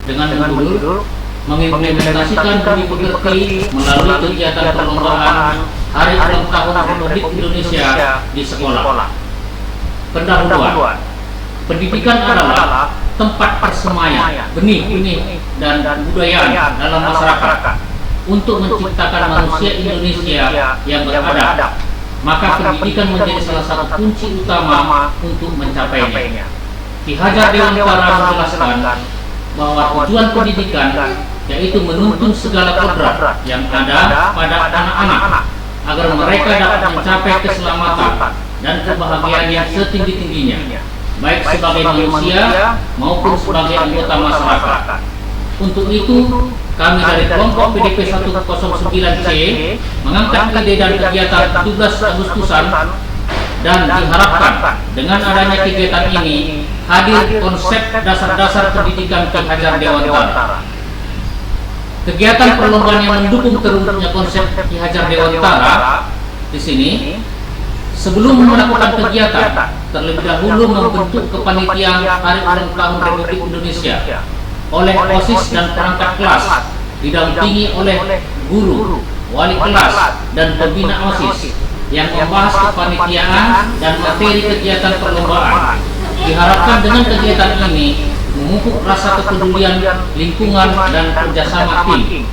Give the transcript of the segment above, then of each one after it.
dengan judul mengimplementasikan budi pekerti melalui kegiatan perlombaan Hari Ulang Tahun Republik Indonesia di sekolah. Pendahuluan. Pendidikan adalah tempat persemaian benih-benih dan kebudayaan dalam masyarakat untuk menciptakan manusia Indonesia yang beradab. Maka pendidikan menjadi salah satu kunci utama untuk mencapainya. Ki Hajar Dewantara menjelaskan bahwa tujuan pendidikan yaitu menuntun segala kodrat yang ada pada anak-anak agar mereka dapat mencapai keselamatan dan kebahagiaan yang setinggi-tingginya, baik sebagai manusia maupun sebagai anggota masyarakat. Untuk itu, kami dari kelompok PDP 109C mengangkat ide dan kegiatan 17 Agustusan dan diharapkan dengan adanya kegiatan ini hadir konsep dasar-dasar pendidikan Ki Hajar Dewantara. Kegiatan perlombaan yang mendukung terwujudnya konsep Ki Hajar Dewantara di sini, sebelum melakukan kegiatan, terlebih dahulu membentuk kepanitiaan Hari Ulang Tahun Republik Indonesia oleh OSIS dan perangkat kelas, didampingi oleh guru, wali kelas, dan pembina OSIS yang membahas kepanitiaan dan materi kegiatan perlombaan. Diharapkan dengan kegiatan ini memupuk rasa kepedulian lingkungan dan kerjasama tim.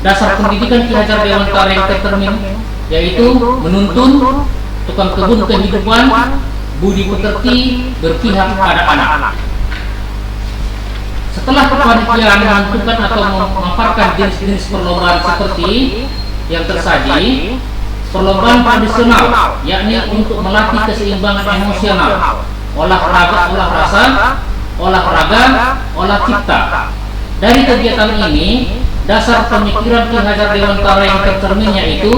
Dasar pendidikan Ki Hajar Dewantara yang tercermin yaitu menuntun, tukang kebun kehidupan, budi pekerti, berpihak pada anak. Setelah kepanitiaan menentukan atau memaparkan jenis-jenis perlombaan seperti yang tersaji, perlombaan tradisional yakni untuk melatih keseimbangan emosional, olahraga, olah rasa, olahraga, olah cipta. Dari kegiatan ini, dasar pemikiran Ki Hajar Dewantara yang tercermin yaitu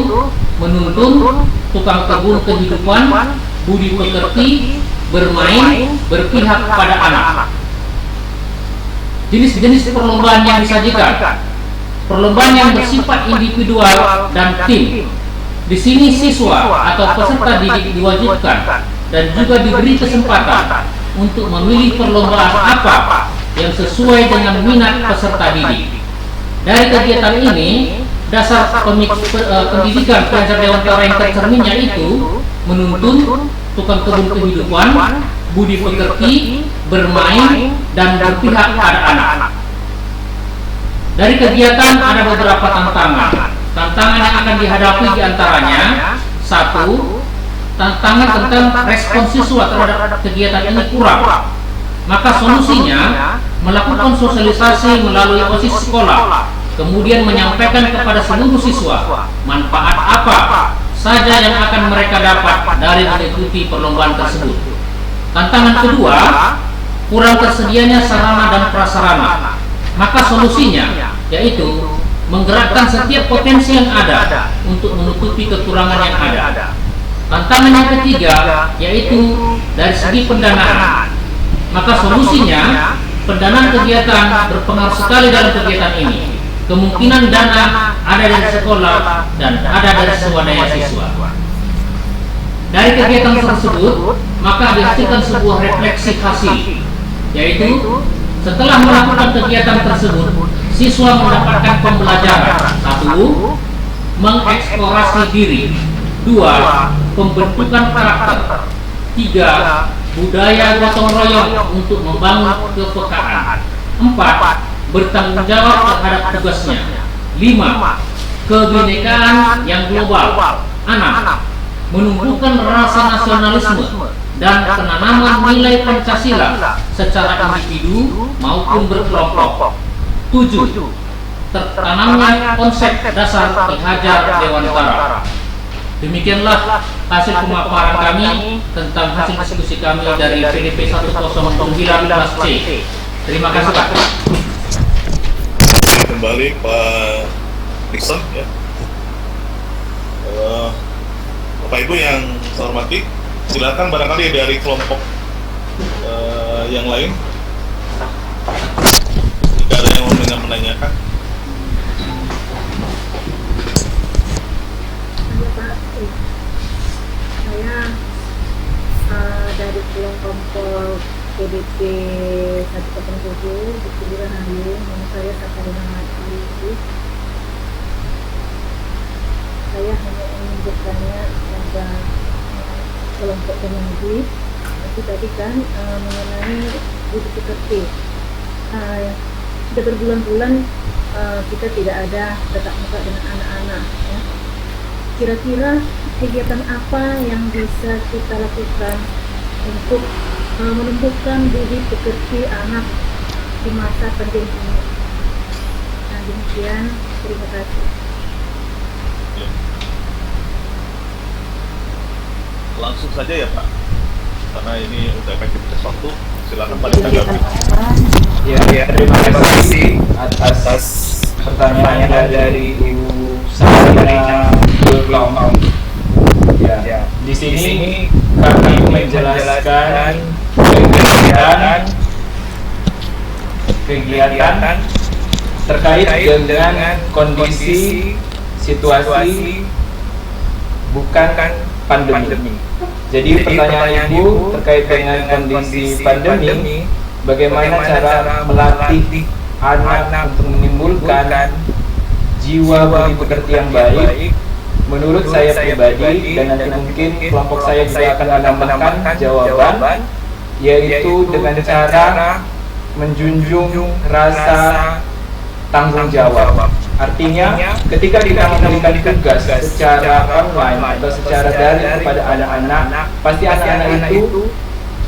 menuntun, tukang kebun kehidupan, budi pekerti, bermain, berpihak pada anak. Jenis-jenis perlombaan yang disajikan: perlombaan yang bersifat individual dan tim. Di sini siswa atau peserta didik diwajibkan dan juga diberi kesempatan untuk memilih perlombaan apa yang sesuai dengan minat peserta didik. Dari kegiatan ini, dasar pendidikan Ki Hajar Dewantara yang tercermin yaitu menuntun, tukang kebun kehidupan, budi pekerti, bermain, dan berpihak pada anak. Dari kegiatan ada beberapa tantangan. Tantangan yang akan dihadapi diantaranya: 1. Tantangan tentang respon siswa terhadap kegiatan ini kurang. Maka solusinya melakukan sosialisasi melalui OSIS sekolah, kemudian menyampaikan kepada seluruh siswa manfaat apa saja yang akan mereka dapat dari mengikuti perlombaan tersebut. Tantangan kedua, kurang tersedianya sarana dan prasarana. Maka solusinya yaitu menggerakkan setiap potensi yang ada untuk menutupi kekurangan yang ada. Tantangan yang ketiga yaitu dari segi pendanaan. Maka solusinya pendanaan kegiatan berpengaruh sekali dalam kegiatan ini. Kemungkinan dana ada dari sekolah dan ada dari swadaya siswa. Dari kegiatan tersebut, maka dihasilkan sebuah refleksi hasil, yaitu setelah melakukan kegiatan tersebut, siswa mendapatkan pembelajaran: 1. Mengeksplorasi diri, 2. Pembentukan karakter, 3. Budaya gotong royong untuk membangun kepekaan, 4. Bertanggung jawab terhadap tugasnya, 5. Kebinekaan yang global, 6. Menumbuhkan rasa nasionalisme dan penanaman nilai Pancasila secara individu maupun berkelompok, 7. Tertanamnya konsep dasar Ki Hajar Dewantara. Demikianlah hasil pemaparan kami tentang hasil diskusi kami dari PDP 109C. Terima kasih Pak. Kembali Pak Nixon ya. Bapak Ibu yang saya hormati, silakan barangkali dari kelompok yang lain jika ada yang mau menanyakan. Saya dari kelompok PDP 107 Bukti Halim. Katarina Mati. Saya hanya ingin bertanya pada kelompok pengemudi itu tadi kan mengenai budi pekerti. Sudah berbulan-bulan kita tidak ada tatap muka dengan anak-anak. Ya. Kira-kira kegiatan apa yang bisa kita lakukan untuk menumbuhkan budi pekerti anak di masa pandemi ini? Nah, demikian, terima kasih. Langsung saja ya Pak, karena ini udah efektivitas waktu. Silakan Pak ditanggapi. Ya, terima kasih atas pertanyaannya dari Ibu Sabrina Bulkom. Ya, di sini kami menjelaskan kegiatan terkait dengan kondisi situasi bukan pandemi. Jadi pertanyaan Ibu terkait dengan kondisi pandemi, bagaimana cara melatih anak untuk menimbulkan jiwa budi pekerti yang baik? Menurut saya pribadi, dan nanti mungkin kelompok saya juga akan menambahkan jawaban, yaitu dengan cara menjunjung rasa tanggung jawab. Artinya, ketika kita memberikan tugas secara online atau secara daring kepada anak-anak, pasti anak-anak itu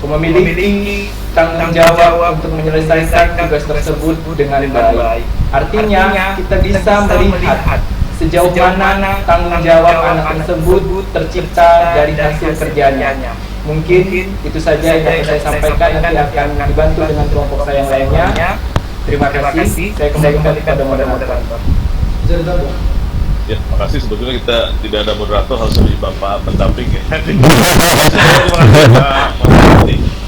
memiliki tanggung jawab untuk menyelesaikan tugas tersebut dengan baik. Artinya, kita bisa melihat sejauh mana tanggung jawab anak tersebut tercipta dari hasil kerjanya. Mungkin itu saja yang dapat saya sampaikan, nanti akan dibantu dengan kelompok saya yang lainnya. Terima kasih. Saya kembalikan kepada moderator. Ya, makasih. Sebetulnya kita tidak ada moderator, harus lebih Bapak pendamping ya.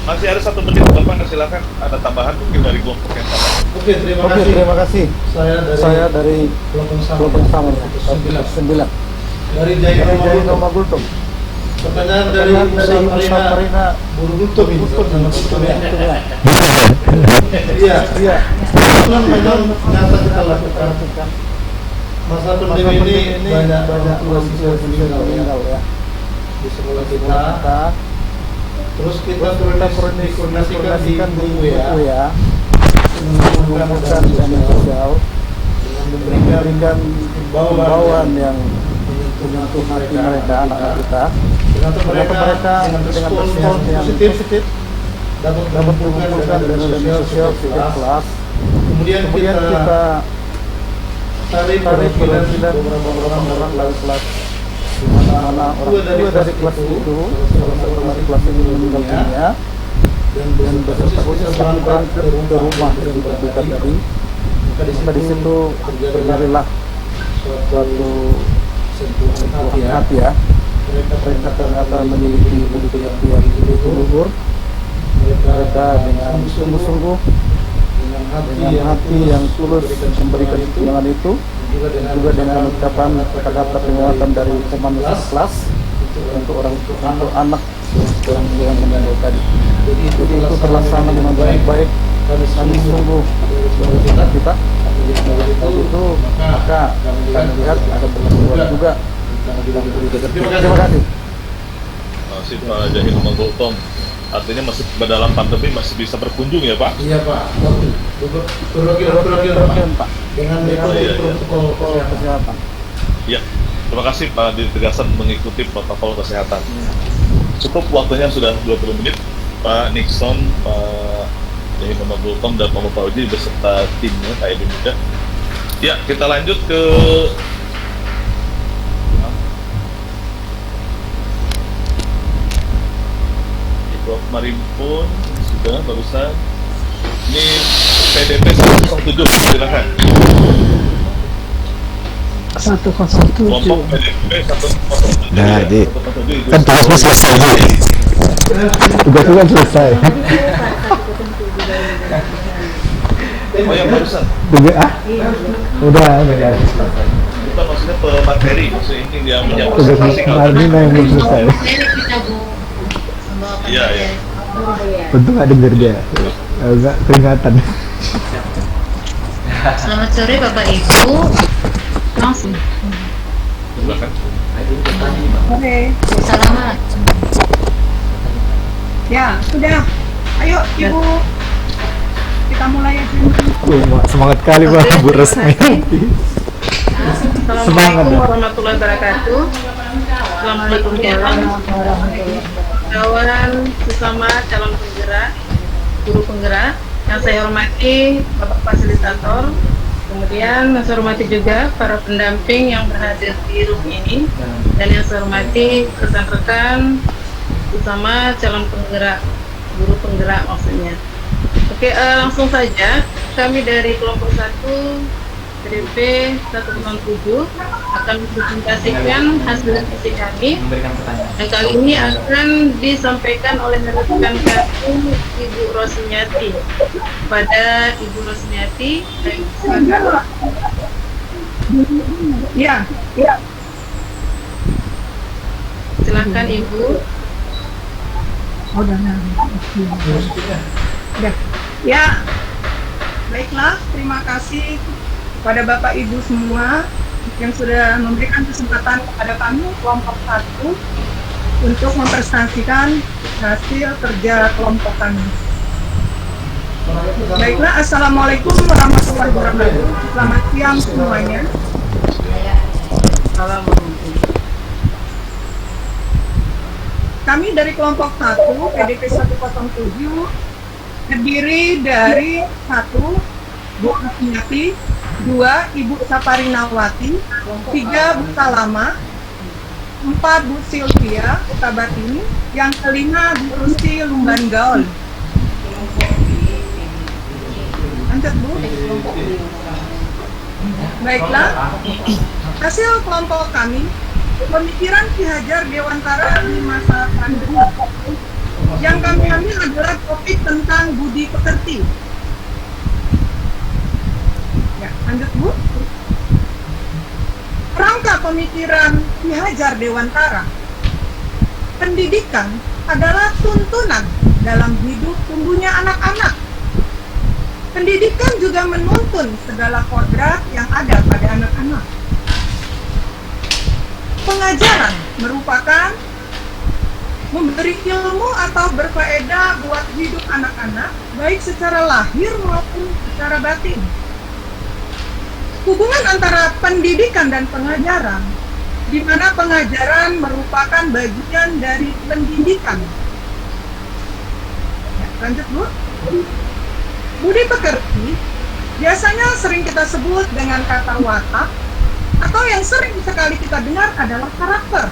Masih ada 1 menit, Bapak silakan. Ada tambahan mungkin dari kelompok yang sama. Oke, terima kasih. Saya dari kelompok sama 9. Dari Jaino Magultum. Pertanyaan dari Ibu Sabrina Bulkom ini. Iya. Memang nyata kita lakukan. Masa pandemi ini banyak siswa meninggal ya di sekolah kita. Terus kita koordinasikan di buku ya, mengumpulkan dana sosial dengan memberikan himbauan yang menyentuh hati mereka, anak-anak kita. Ternyata mereka dengan respon yang positif dapat mengumpulkan dana sosial sejak kelas. Kemudian kita tarik perwakilan beberapa orang dari kelas, mana orang tua dari kelas itu, salah satu dari kelas ini meninggal dunia, dan beserta khusus berangkat ke rumah yang terdekat tadi. Maka di situ terjadilah suatu sentuhan hati ya. Mereka ternyata memiliki budi pekerti yang luhur. Mereka dengan sungguh-sungguh, dengan hati yang tulus memberikan tunjangan itu, juga dengan ucapan kata-kata penguatan dari teman kelas untuk anak yang meninggal tadi. Jadi itu terlaksana dengan baik. Kami sungguh kita itu, maka kami lihat ada perlakuan juga. Terima kasih. Masih Pak Jaino Magultom. Artinya masih dalam pandemi masih bisa berkunjung ya Pak? Iya Pak. Perwakilan Pak. Dengan protokol kesehatan. Iya. Terima kasih Pak ditegaskan mengikuti protokol kesehatan. Cukup waktunya sudah 20 menit. Pak Nixon, Pak Jaino Magultom dan Pak Fauzi beserta timnya Pak Edi Muda. Ya, kita lanjut ke Prof. Marimpun sudah barusan. Ini PDP 107, silakan. 107. Kelompok PDP 107. Nah, ya, di 107 kan tugasmu selesai Bu. Tugasmu kan selesai. Oh yang barusan. Udah. Bukan maksudnya pemateri, maksudnya ini dia Tugas menyampaikan. Marlina yang belum selesai. Iya. Untung nggak denger dia. Enggak keringatan. Selamat sore Bapak Ibu. Langsung. Di belakang. Sore. Selamat. Ya, sudah. Ayo, Ibu. Kita mulai aja. Semangat kali Pak, Bu Resmi. Assalamualaikum warahmatullahi wabarakatuh. Assalamualaikum kawan sesama calon penggerak, guru penggerak yang saya hormati Bapak Fasilitator, kemudian yang saya hormati juga para pendamping yang berhadir di room ini, dan yang saya hormati rekan-rekan sesama calon penggerak, guru penggerak maksudnya. Oke, langsung saja kami dari kelompok 1 PDP 107 akan mempresentasikan hasil diskusi kami, Memberikan pertanyaan. dan kali ini akan disampaikan oleh rekan kami Ibu Rosniati. Pada Ibu Rosniati, silakan. Ya, silakan Ibu. Udah. Ya, baiklah, terima kasih pada Bapak Ibu semua yang sudah memberikan kesempatan kepada kami kelompok 1 untuk mempresentasikan hasil kerja kelompok kami. Baiklah, Assalamualaikum warahmatullahi wabarakatuh. Selamat siang semuanya. Assalamualaikum. Kami dari kelompok 1 PDP 107 terdiri dari 1 Bu Rosniati, 2 Ibu Saparinawati, 3 Bu Salama, 4 Bu Sylvia Utabatini, yang kelima Bu Rusti Lumban Gaul. Lanjut Bu. Baiklah, hasil kelompok kami, pemikiran Ki Hajar Dewantara di masa pandemi. Yang kami ambil adalah topik tentang budi pekerti. Ya, lanjut Bu. Rangka pemikiran Ki Hajar Dewantara, pendidikan adalah tuntunan dalam hidup tumbuhnya anak-anak. Pendidikan juga menuntun segala kodrat yang ada pada anak-anak. Pengajaran merupakan memberi ilmu atau berfaedah buat hidup anak-anak, baik secara lahir maupun secara batin. Hubungan antara pendidikan dan pengajaran, di mana pengajaran merupakan bagian dari pendidikan. Ya, lanjut Bu. Budi pekerti biasanya sering kita sebut dengan kata watak, atau yang sering sekali kita dengar adalah karakter.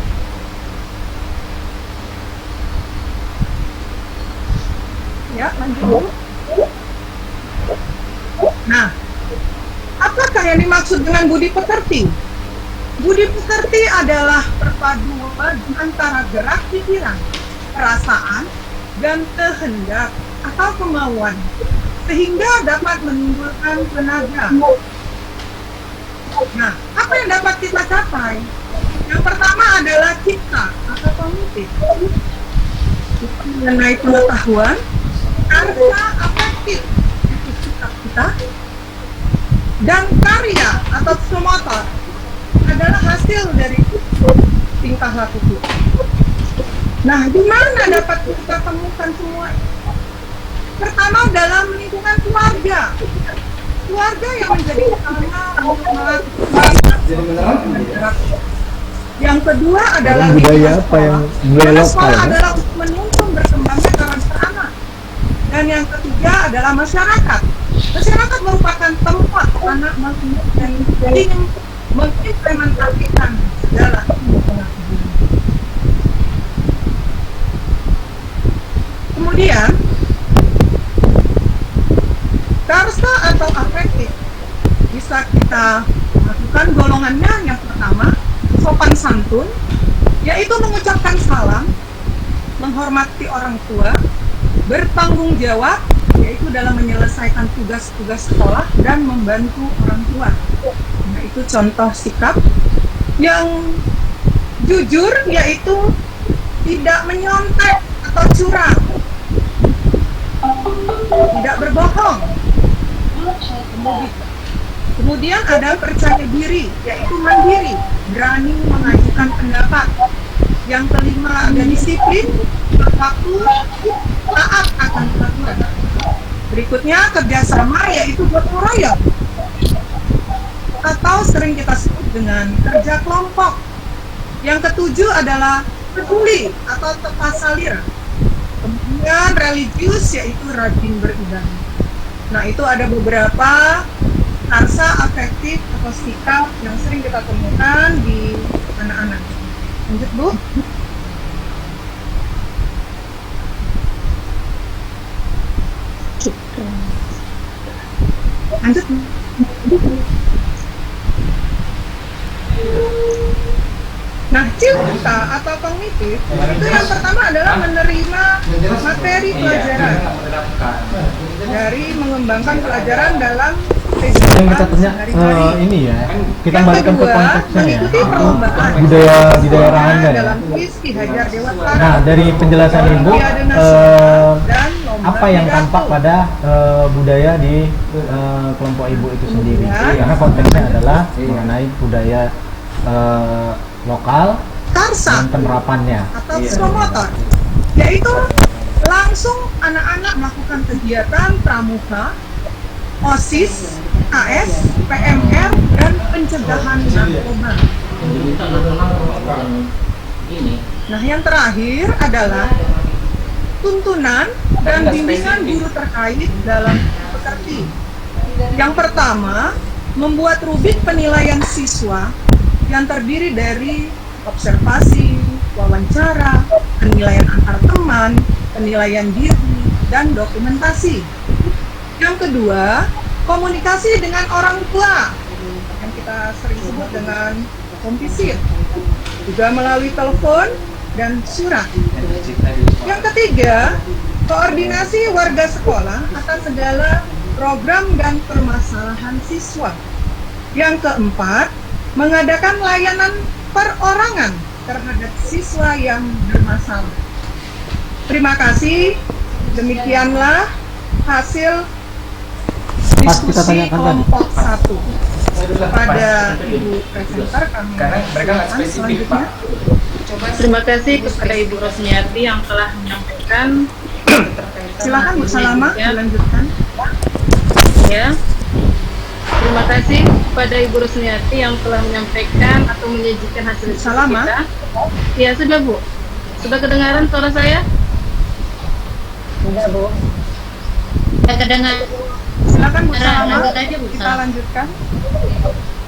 Ya, lanjut Bu. Nah, apakah yang dimaksud dengan budi pekerti? Budi pekerti adalah perpaduan antara gerak pikiran, perasaan, dan kehendak atau kemauan, sehingga dapat menimbulkan tenaga. Nah, apa yang dapat kita capai? Yang pertama adalah cipta atau kognitif. Mengenai pengetahuan, karya afektif, itu sikap kita, dan karya atau psikomotor adalah hasil dari tingkah laku kita. Nah, di mana dapat kita temukan semua? Pertama, dalam lingkungan keluarga. Keluarga yang menjadi utama untuk melakukan. Yang kedua adalah budaya apa yang karena belok sekolah adalah untuk menuntun berkembangnya karakter anak. Dan yang ketiga adalah masyarakat. Masyarakat merupakan tempat anak mengimplementasikan segala pengetahuan. Kemudian, karsa atau afektif bisa kita lakukan golongannya. Yang pertama, sopan santun, yaitu mengucapkan salam, menghormati orang tua, bertanggung jawab, yaitu dalam menyelesaikan tugas-tugas sekolah dan membantu orang tua. Nah, itu contoh sikap. Yang jujur, yaitu tidak menyontek atau curang, tidak berbohong. Kemudian ada percaya diri, yaitu mandiri, berani mengajukan pendapat. Yang kelima ada disiplin, waktu, taat akan peraturan. Berikutnya kerjasama, yaitu gotong royong, atau sering kita sebut dengan kerja kelompok. Yang ketujuh adalah peduli atau tepasalir. Kemudian religius, yaitu rajin beribadah. Nah, itu ada beberapa rasa afektif atau sikap yang sering kita temukan di anak-anak. Lanjut, Bu. Lanjut. Nah, cinta atau kognitif itu yang pertama adalah menerima materi pelajaran dari mengembangkan pelajaran dalam Yang kita tanya ini ya, kita balikkan ke konteksnya ya, budaya di daerah Anda ya. dalam kuis Ki Hajar Dewantara. Nah, dari penjelasan Ibu, Olimpiade Nasional dan lomba apa yang pidato. tampak pada budaya di kelompok Ibu itu sendiri? Karena konteksnya adalah mengenai budaya lokal Karsa dan penerapannya. atau promotor, yaitu langsung anak-anak melakukan kegiatan pramuka, OSIS, AS, PMR, dan pencegahan narkoba. Nah, yang terakhir adalah tuntunan dan bimbingan guru terkait dalam pekerti. Yang pertama, membuat rubrik penilaian siswa yang terdiri dari observasi, wawancara, penilaian antar teman, penilaian diri, dan dokumentasi. Yang kedua, komunikasi dengan orang tua yang kita sering sebut dengan kompisit, juga melalui telepon dan surat. Yang ketiga, koordinasi warga sekolah atas segala program dan permasalahan siswa. Yang keempat, mengadakan layanan perorangan terhadap siswa yang bermasalah. Terima kasih. Demikianlah hasil Pas kita diskusi tanyakan tadi. kelompok 1 kepada Ibu presenter kami. Karena mereka nggak spesifik, Pak. Terima kasih kepada Ibu Rosniati yang telah menyampaikan. Silakan Bu Salama dilanjutkan. Ya. Terima kasih kepada Ibu Rosniati yang telah menyampaikan atau menyajikan hasil diskusi Salama. kita. Ya, sudah Bu. Sudah kedengaran suara saya? Enggak, Bu. Saya kedengar. Silakan Bu Salama. Lanjut aja, Bu Kita Salama. lanjutkan.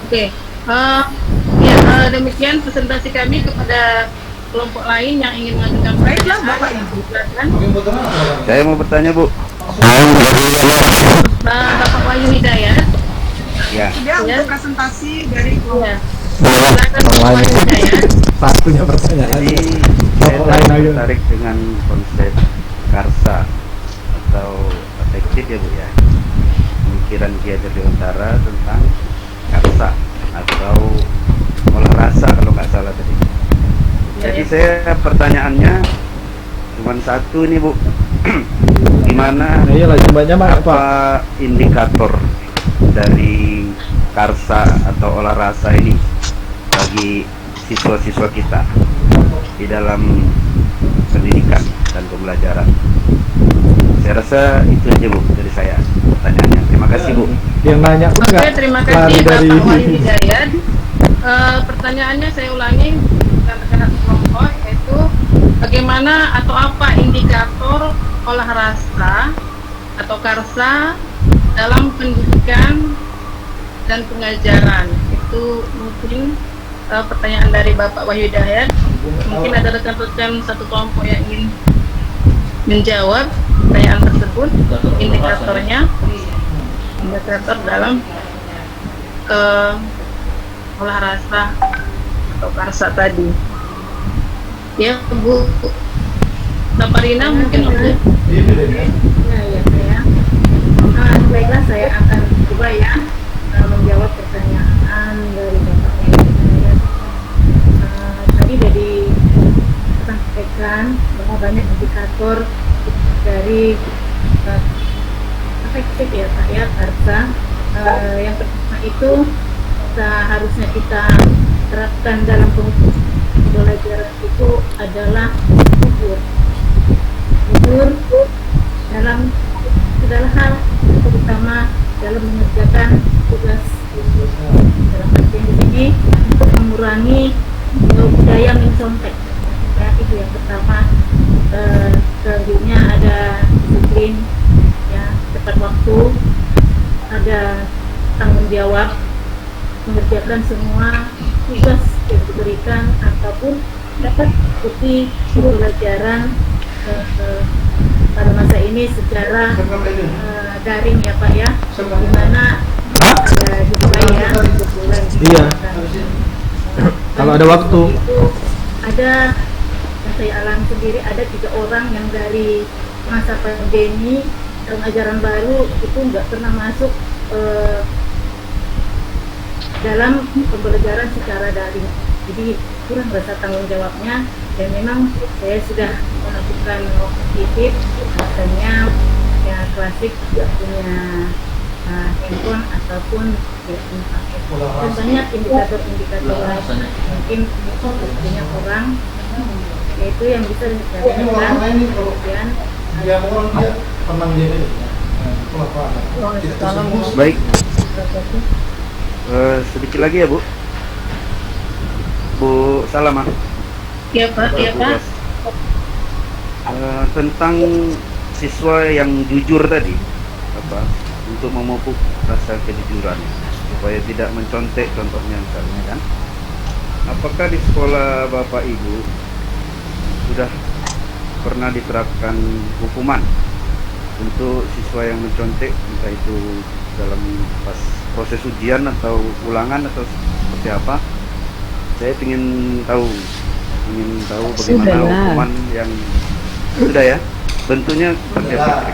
Oke. Demikian presentasi kami kepada kelompok lain yang ingin mengajukan Baiklah, pertanyaan. Bapak Ibu. Silakan. Saya mau bertanya, Bu. Bapak Wahyu Hidayat. Ya. Sudah untuk presentasi dari Ya. kelompok. Silakan Bapak Wahyu Hidayat. Satunya pertanyaan. Jadi saya tertarik dengan konsep karsa atau afektif ya, Bu ya. Pemikiran Ki Hajar Dewantara tentang karsa atau olah rasa kalau nggak salah tadi. Jadi saya pertanyaannya cuma satu nih, Bu. Gimana Nah, iyalah jumlahnya Pak. apa indikator dari karsa atau olah rasa ini bagi siswa-siswa kita di dalam pendidikan dan pembelajaran? Saya rasa itu aja, Bu, dari saya pertanyaannya. Terima kasih, Bu. Yang nanya pun Oke, nggak terima lari kasih dari Bapak Wahyu Hidayat. Pertanyaannya saya ulangi dengan satu kelompok, yaitu bagaimana atau apa indikator olah rasa atau karsa dalam pendidikan dan pengajaran. Itu mungkin pertanyaan dari Bapak Wahyu Hidayat. Mungkin ada rekan-rekan satu kelompok yang ingin menjawab pertanyaan tersebut. Indikatornya, indikator dalam olah rasa atau karsa tadi. Ya, Bu. Bapak Rina mungkin untuk Baiklah, saya akan coba ya menjawab pertanyaan dari Bapak Wahyu. Tadi dari sampaikan bahwa banyak indikator dari afektif ya Pak ya, karsa. Yang pertama itu seharusnya kita terapkan dalam pembelajaran itu adalah jujur dalam segala hal, terutama dalam mengerjakan tugas. Dalam artian di sini untuk mengurangi budaya mencontek. Ya, itu yang pertama. Selanjutnya ada disiplin, ya, tepat waktu, ada tanggung jawab, mengerjakan semua tugas yang diberikan ataupun dapat ikuti pembelajaran pada masa ini secara daring ya Pak ya, di mana dimulai ya 2 bulan. Iya. Kalau ada waktu. Itu ada yang saya alami sendiri, ada 3 orang yang dari masa pandemi tahun ajaran baru itu nggak pernah masuk dalam pembelajaran secara daring. Jadi kurang rasa tanggung jawabnya, dan memang saya sudah melakukan positif, katanya ya klasik tidak punya handphone ataupun tidak punya paket. Dan banyak indikator-indikator lain, mungkin punya orang, yaitu yang bisa dikatakan kemudian Baik. Sedikit lagi ya Bu. Bu Salamah. Iya Pak, iya Pak. Tentang siswa yang jujur tadi, untuk memupuk rasa kejujuran supaya tidak mencontek, contohnya misalnya kan. Apakah di sekolah Bapak Ibu sudah pernah diterapkan hukuman untuk siswa yang mencontek, entah itu dalam pas proses ujian atau ulangan atau seperti apa? Saya ingin tahu bagaimana hukuman yang sudah ya, bentuknya seperti apa?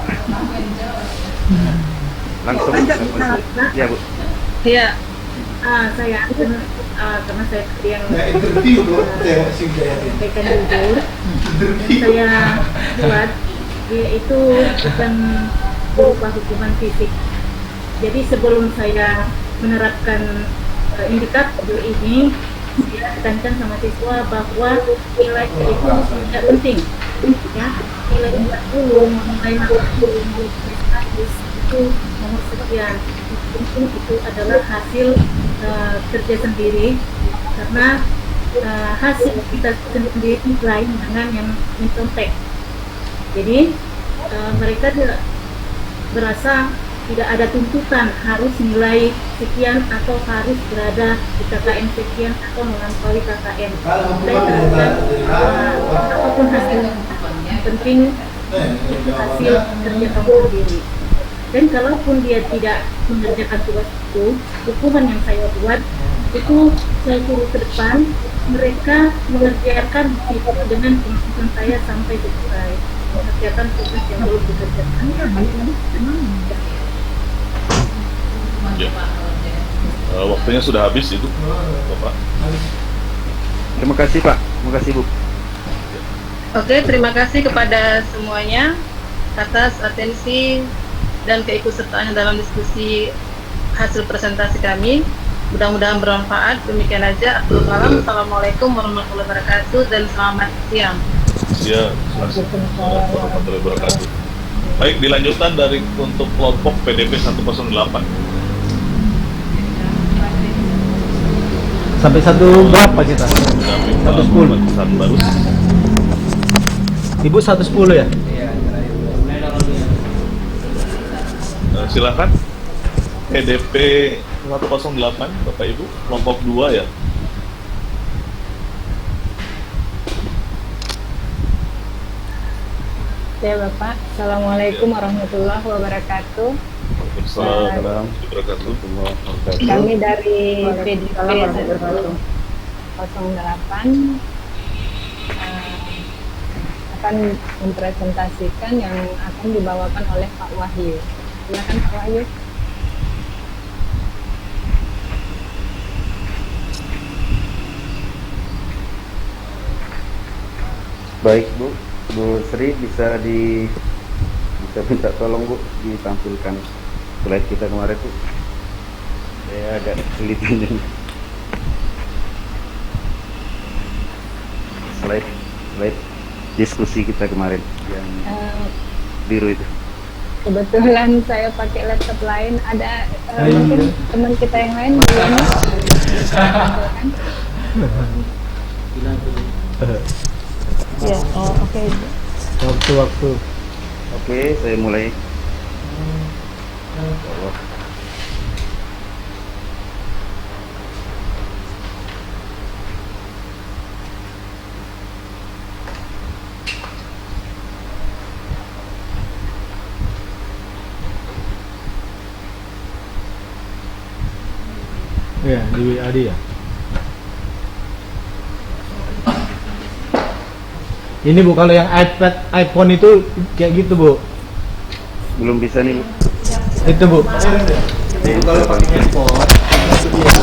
Langsung ya Bu. Iya. Saya karena saya yang sampaikan jujur, saya buat dia itu bukan berupa hukuman fisik. Jadi sebelum saya menerapkan indikator ini, saya tekankan sama siswa bahwa nilai itu tidak penting, ya. Nilai 40, nilai 60, itu nomor sekian. Penting itu adalah hasil kerja sendiri, karena hasil kita sendiri lain dengan yang mencontek. Jadi mereka tidak berasa tidak ada tuntutan harus nilai sekian atau harus berada di KKM sekian atau melampaui KKM. Apapun hasil, yang penting hasil kerja kamu sendiri. Dan kalaupun dia tidak mengerjakan tugas itu, hukuman yang saya buat itu saya suruh ke depan, mereka mengerjakan itu dengan kemampuan saya sampai selesai, mengerjakan tugas yang belum dikerjakan. Ya. Waktunya sudah habis itu, Bapak. Terima kasih Pak, terima kasih Bu. Oke, terima kasih kepada semuanya atas atensi dan keikutsertaannya dalam diskusi hasil presentasi kami. Mudah-mudahan bermanfaat. Demikian aja. Assalamualaikum warahmatullahi wabarakatuh dan selamat siang. Ya, warahmatullahi wabarakatuh. Baik, dilanjutkan dari untuk kelompok PDP 108. Sampai satu berapa kita? 110. Baru. Ibu 110 ya? Silakan. PDP 108 Bapak Ibu, kelompok 2 ya. Ya Bapak, Assalamualaikum warahmatullahi wabarakatuh. Waalaikumsalam warahmatullahi wabarakatuh. Kami dari PDP 108 akan mempresentasikan yang akan dibawakan oleh Pak Wahyu. Silakan Pak Wahyu. Baik Bu, Bu Sri bisa minta tolong Bu ditampilkan slide kita kemarin Bu. Saya agak sulit ini. Slide diskusi kita kemarin yang biru itu. Kebetulan saya pakai laptop lain, ada mungkin teman kita yang lain belum. Ya, oh oke. Waktu. Oke, saya mulai. Allah. Ya, di WA dia. Ini Bu, kalau yang iPad, iPhone itu kayak gitu Bu. Belum bisa nih, Bu. Itu Bu. Kalau pakai handphone, itu dia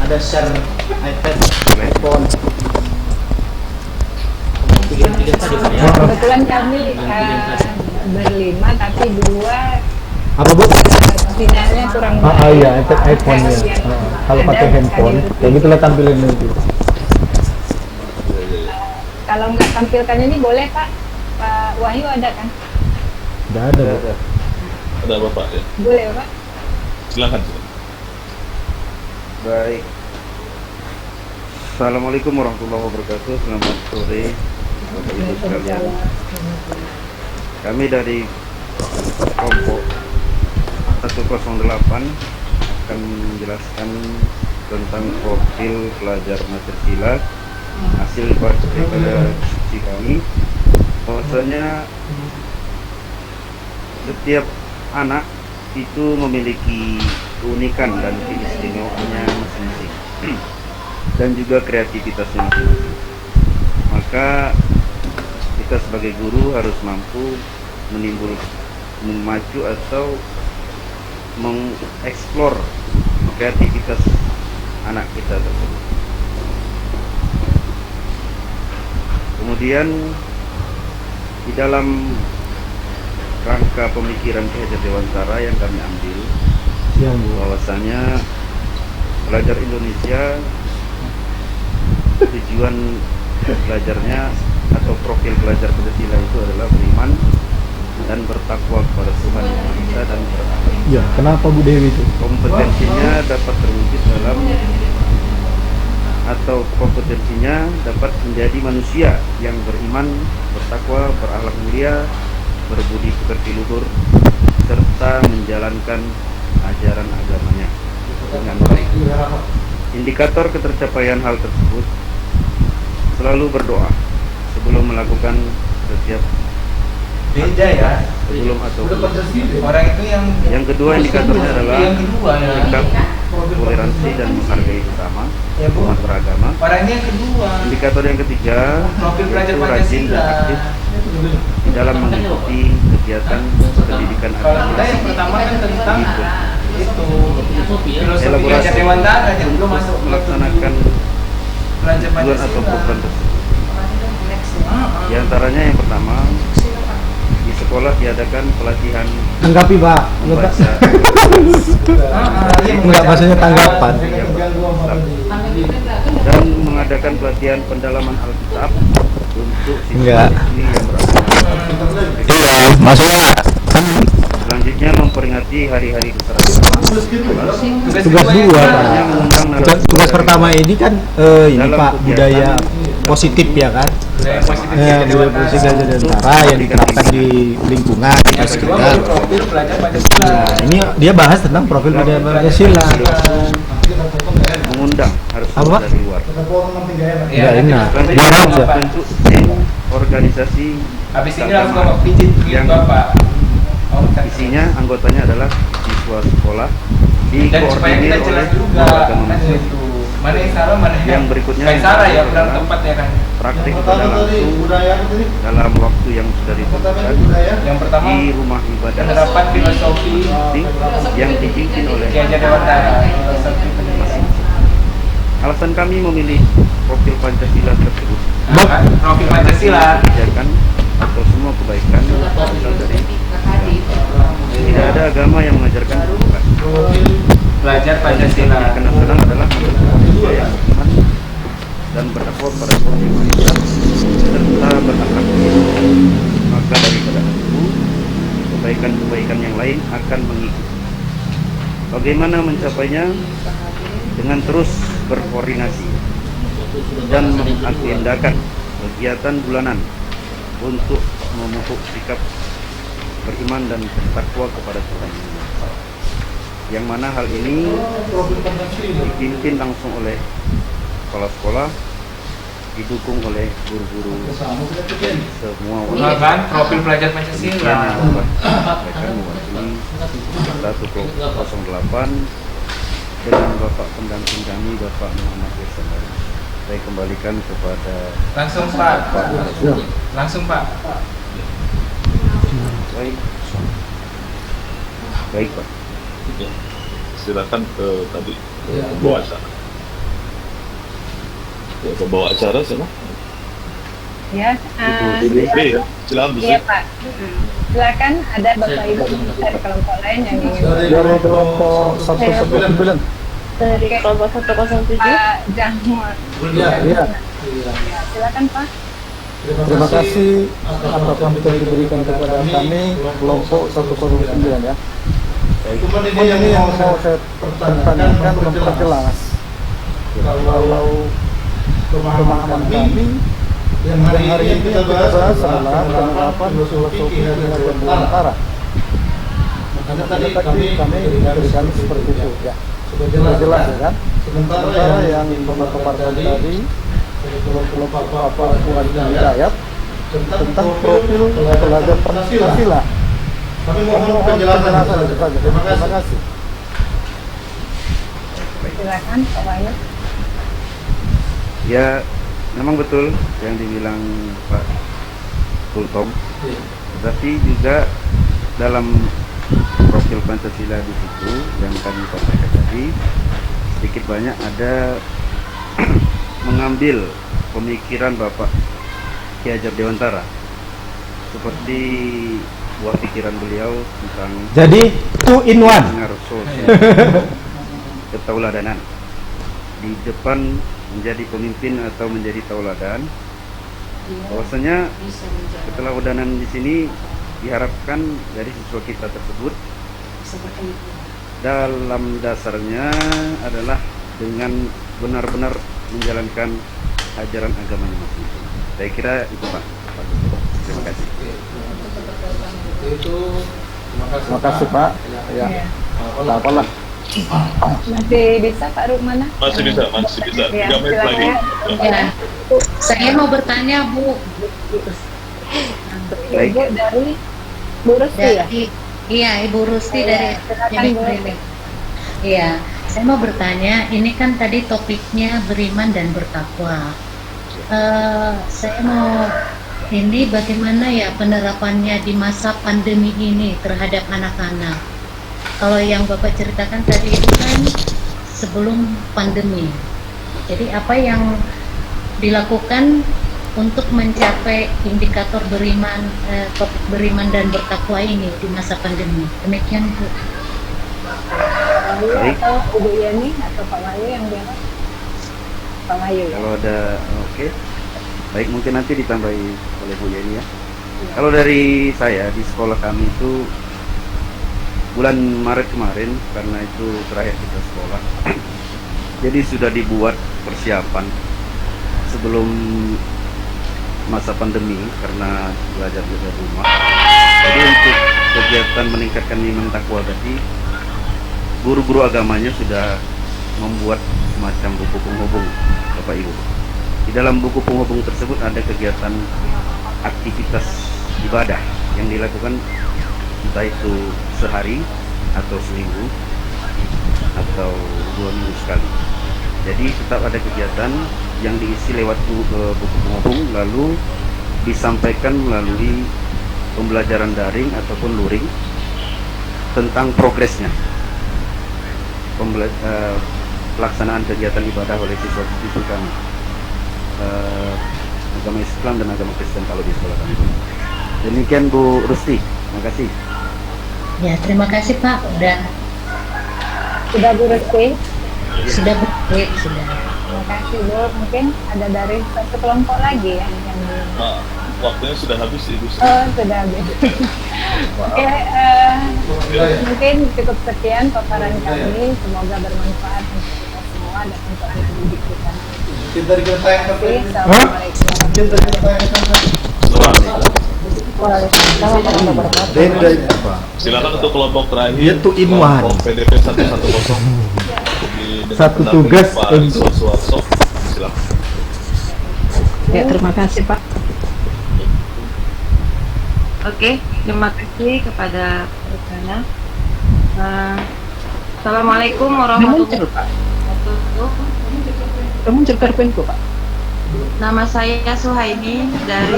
ada share iPad, iPhone. Kebetulan kami berlima, tapi dua Apa Bu? sinyalnya kurang Iya, iPhone ya. Kalau pakai handphone, kayak gitulah tampilan nanti. Kalau nggak tampilkannya ini boleh Pak? Pak Wahyu ada kan? Tidak ada Bu. Ada Bapak ya? Boleh Pak? Silakan. Baik. Assalamualaikum warahmatullahi wabarakatuh. Selamat sore Bapak Ibu sekalian. Kami dari kelompok 108 akan menjelaskan tentang profil pelajar Pancasila hasil daripada diskusi kami. Bahwasanya setiap anak itu memiliki keunikan dan keistimewaannya masing-masing dan juga kreativitasnya masing-masing. Maka kita sebagai guru harus mampu memacu atau mengeksplor kreativitas anak kita tersebut. Kemudian di dalam rangka pemikiran Ki Hajar Dewantara yang kami ambil, bahwasanya pelajar Indonesia tujuan belajarnya atau profil pelajar Pancasila itu adalah beriman dan bertakwa kepada Tuhan Yang Maha Esa dan berakhlak. Ya, kenapa Bu Dewi itu? Kompetensinya dapat terwujud dalam atau kompetensinya dapat menjadi manusia yang beriman, bertakwa, berakhlak mulia, berbudi pekerti luhur, serta menjalankan ajaran agamanya dengan baik. Indikator ketercapaian hal tersebut selalu berdoa sebelum melakukan setiap beda ya sebelum atau orang itu yang kedua indikatornya adalah sikap toleransi dan menghargai sesama umat beragama. Orangnya yang kedua. Indikator yang ketiga Profil pelajar yaitu rajin dan aktif di dalam mengikuti kegiatan pendidikan agama. Kita yang pertama kan tentang itu filosofi Elaborasi Hajar Dewantara yang belum masuk melaksanakan pelajar tujuan atau Pancasila. program tersebut. Di antaranya yang pertama, di sekolah diadakan pelatihan Tanggapi Pak. membaca Enggak, maksudnya tanggapan. dan mengadakan pelatihan pendalaman Alkitab untuk Enggak. siswa ini yang beragama. Iya, maksudnya Selanjutnya memperingati hari-hari keserakahan. tugas dua Pak. Tugas pertama ini kan ini Pak, budaya positif ya kan. Budaya positif Hajar Dewantara yang diterapkan di lingkungan di sekitar. Nah, ini dia bahas tentang profil budaya Pancasila. Mengundang harus Apa? dari luar. Ya, ini nah, Selanjutnya biar aja. membentuk tim organisasi Habis ini langsung Bapak pijit yang Bapak. isinya anggotanya adalah siswa sekolah Dan supaya kita dikoordinir oleh jelas juga lembaga kan manusia. itu mana yang salah mana Yang berikutnya yang salah ya kurang adalah tepat ya kan. praktik ibadah langsung dalam waktu yang sudah ditentukan Yang pertama di rumah ibadah penerapan filosofi yang dipimpin oleh Ki Hajar Dewantara. Filosofi pendidikan. alasan kami memilih profil Pancasila tersebut. Profil Pancasila. Kebijakan atau semua kebaikan berasal dari Islam. Tidak ada agama yang mengajarkan keburukan. belajar Pancasila. Karena sedang adalah budaya beriman dan bertakwa pada Tuhan Yang Maha Esa serta berakhlak mulia. Maka daripada itu kebaikan-kebaikan yang lain akan mengikuti. Bagaimana mencapainya? Dengan terus berkoordinasi dan mengagendakan kegiatan bulanan untuk memupuk sikap beriman dan bertakwa kepada Tuhan Yang Maha Esa. Yang mana hal ini dipimpin langsung oleh kepala-sekolah, didukung oleh guru-guru semua Pengembangan profil pelajar Pancasila. mereka mewakili 108 dengan Bapak pendamping kami Bapak Muhammad Esa. Saya kembalikan kepada Langsung Pak. Langsung Pak. baik baik Pak. Ya. Silakan ke tadi pembawa acara. Ya, pembawa acara siapa? Ya, Ibu ya, silakan Bu iya Sri. Pak. Silakan ada Bapak Ibu dari kelompok lain yang ingin. Dari kelompok 119. Dari kelompok 107. Pak Jahmur. Iya. Ya, silakan Pak. Terima kasih atas yang diberikan kepada kami kelompok 109 ya. Cuman ini yang mau saya pertanyakan memperjelas kalau pemahaman kami yang hari ini kita bahas adalah penerapan filosofi Ki Dirgantara. Makanya tadi kami berikan seperti itu ya. Sudah jelas ya kan. Sementara yang pemaparan tadi kelompok Bapak Puan Hidayat tentang profil pelajar Pancasila. Kami mohon penjelasan saja. Terima kasih. Silakan Pak Wahyu. Ya, memang betul yang dibilang Pak Tultom. Tetapi juga dalam profil Pancasila di situ yang kami sampaikan tadi sedikit banyak ada mengambil pemikiran Bapak Ki Hajar Dewantara seperti buah pikiran beliau tentang Jadi 2 in 1. Ketauladanan di depan menjadi pemimpin atau menjadi tauladan. Bahwasanya keteladanan di sini diharapkan dari siswa kita tersebut dalam dasarnya adalah dengan benar-benar menjalankan ajaran agamanya masing-masing. Saya kira itu Pak. Terima kasih. Terima kasih Pak. Ya. Apalah. Masih bisa Pak Rukmana? Masih bisa. Ya, 3 menit lagi. Ya. Saya mau bertanya Bu. Ibu dari Bu Rusti ya? Iya, Ibu Rusti dari silakan, Bu. Iya, saya mau bertanya, ini kan tadi topiknya beriman dan bertakwa. Saya mau ini bagaimana ya penerapannya di masa pandemi ini terhadap anak-anak. Kalau yang Bapak ceritakan tadi itu kan sebelum pandemi. Jadi apa yang dilakukan untuk mencapai indikator beriman, topik beriman dan bertakwa ini di masa pandemi? Demikian Bu. Pak Wahyu atau Ibu Yani atau Pak Wahyu yang jawab? Pak Wahyu ya? Kalau ada oke. Baik, mungkin nanti ditambahi oleh Bu Yani ya. Kalau dari saya di sekolah kami itu bulan Maret kemarin, karena itu terakhir kita sekolah, jadi sudah dibuat persiapan sebelum masa pandemi karena belajar di rumah. Jadi untuk kegiatan meningkatkan iman takwa tadi, guru-guru agamanya sudah membuat semacam buku penghubung Bapak Ibu. Di dalam buku penghubung tersebut ada kegiatan aktivitas ibadah yang dilakukan entah itu sehari atau seminggu atau 2 minggu sekali. Jadi tetap ada kegiatan yang diisi lewat buku penghubung lalu disampaikan melalui pembelajaran daring ataupun luring tentang progresnya pelaksanaan kegiatan ibadah oleh siswa-siswi kami, agama Islam dan agama Kristen kalau di sekolah kami. Demikian Bu Rusti, terima kasih. Ya, terima kasih Pak. Udah Sudah Bu Reski? Sudah baik, sudah. Terima kasih Bu. Mungkin ada dari satu kelompok lagi ya yang Waktunya sudah habis Ibu. Oh, sudah habis. Oke, mungkin cukup sekian paparan kami. Semoga bermanfaat untuk kita semua dan untuk anak didik kita. Kita kita yang Oke, Assalamualaikum. kita Beda apa? Silakan untuk kelompok terakhir. Dia tuh Inwan. Kelompok PDP 110. Satu tugas untuk Suarso. Silakan. Ya, terima kasih Pak. Oke, terima kasih kepada rekan. Assalamualaikum warahmatullahi wabarakatuh. Kamu ceritakan Pak. Nama saya Suhaimi dari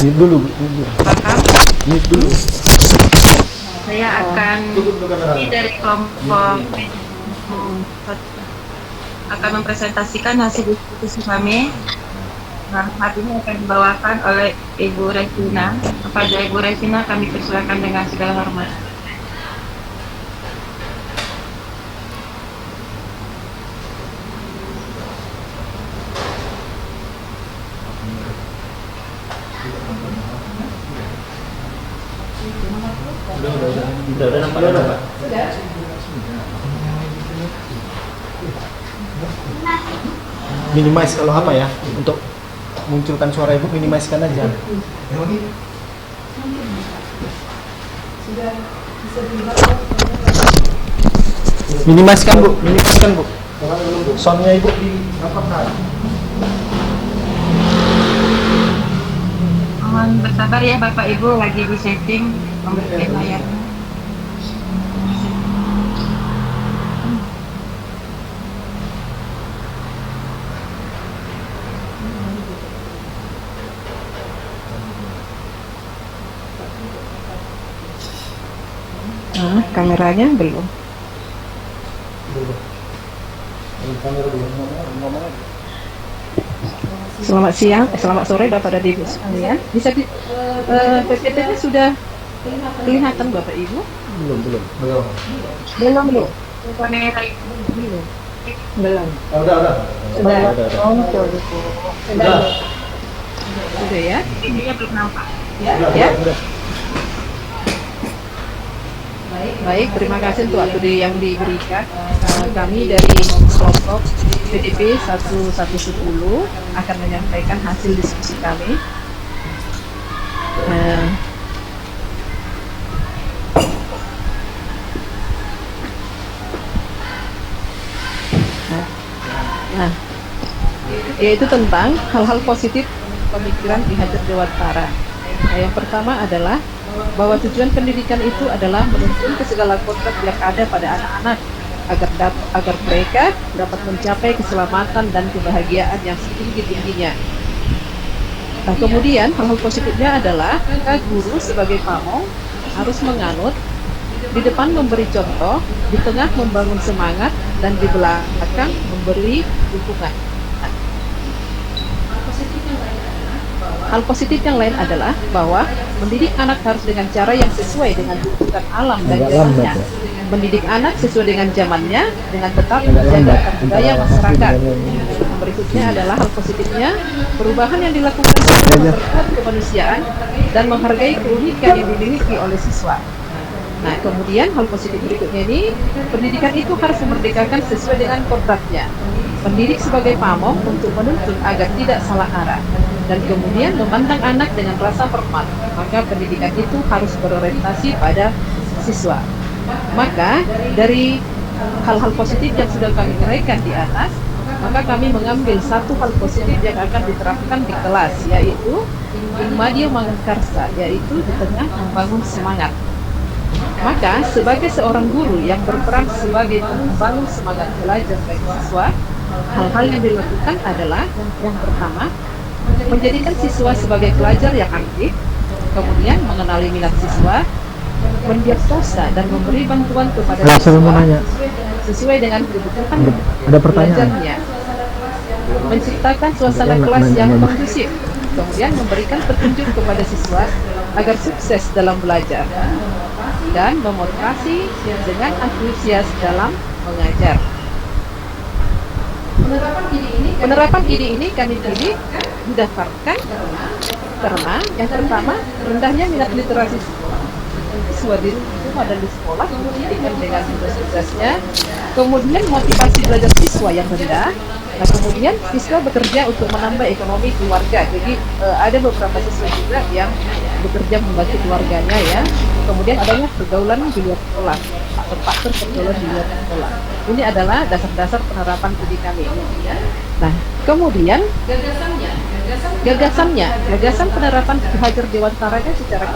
ini dulu. Ini dulu. Saya akan ini dari kelompok akan mempresentasikan hasil diskusi kami. Nah, saat ini akan dibawakan oleh Ibu Revina. Kepada Ibu Revina kami persilakan dengan segala hormat. Udah nampak. Minimize kalau apa ya, untuk munculkan suara ibu minimizekan aja. Minimizekan bu, soundnya ibu di Mohon bersabar ya Bapak Ibu, lagi di setting pemberian layar. Nah, kameranya belum. Selamat siang, selamat sore Bapak dan Ibu sekalian. Bisa di PPT-nya sudah kelihatan Bapak Ibu? belum. Belum. Belum. Udah. Sudah. Oh, betul. Sudah. Sudah ya? Ininya belum nampak. Ya. Baik, terima kasih untuk waktu yang diberikan. Kami dari kelompok PDP 1110 akan menyampaikan hasil diskusi kami. Yaitu tentang hal-hal positif pemikiran Ki Hajar Dewantara. Yang pertama adalah bahwa tujuan pendidikan itu adalah menuntun ke segala kodrat yang ada pada anak-anak agar mereka dapat mencapai keselamatan dan kebahagiaan yang setinggi-tingginya. Nah, kemudian hal-hal positifnya adalah guru sebagai pamong harus menganut, di depan memberi contoh, di tengah membangun semangat, dan di belakang memberi dukungan. Hal positif yang lain adalah bahwa mendidik anak harus dengan cara yang sesuai dengan tuntutan alam dan zamannya. Mendidik anak sesuai dengan zamannya dengan tetap menjaga budaya masyarakat. Berikutnya adalah hal positifnya, perubahan yang dilakukan untuk memperkuat kemanusiaan dan menghargai keunikan yang dimiliki oleh siswa. Nah, kemudian hal positif berikutnya ini, pendidikan itu harus memerdekakan sesuai dengan kodratnya. Pendidik sebagai pamong untuk menuntun agar tidak salah arah, dan kemudian memandang anak dengan rasa hormat. Maka pendidikan itu harus berorientasi pada siswa. Maka dari hal-hal positif yang sudah kami uraikan di atas, maka kami mengambil satu hal positif yang akan diterapkan di kelas, yaitu Ilmadio Mangunkarsa, yaitu di tengah membangun semangat. Maka sebagai seorang guru yang berperan sebagai membangun semangat belajar bagi siswa, hal-hal yang dilakukan adalah yang pertama, menjadikan siswa sebagai pelajar yang aktif, kemudian mengenali minat siswa, mendiagnosa dan memberi bantuan kepada siswa sesuai dengan kebutuhan belajarnya, menciptakan suasana kelas yang kondusif, kemudian memberikan petunjuk kepada siswa agar sukses dalam belajar, dan memotivasi dengan antusias dalam mengajar. Penerapan ide ini kami pilih didasarkan karena yang pertama rendahnya minat literasi siswa di rumah dan di sekolah dibuktikan dengan tugas-tugasnya, kemudian motivasi belajar siswa yang rendah, nah kemudian siswa bekerja untuk menambah ekonomi keluarga. Jadi ada beberapa siswa juga yang bekerja membantu keluarganya ya. Kemudian adanya pergaulan di luar sekolah atau faktor pergaulan di luar sekolah. Ini adalah dasar-dasar penerapan studi kami. Nah, kemudian gagasan penerapan Hajar Dewantaranya secara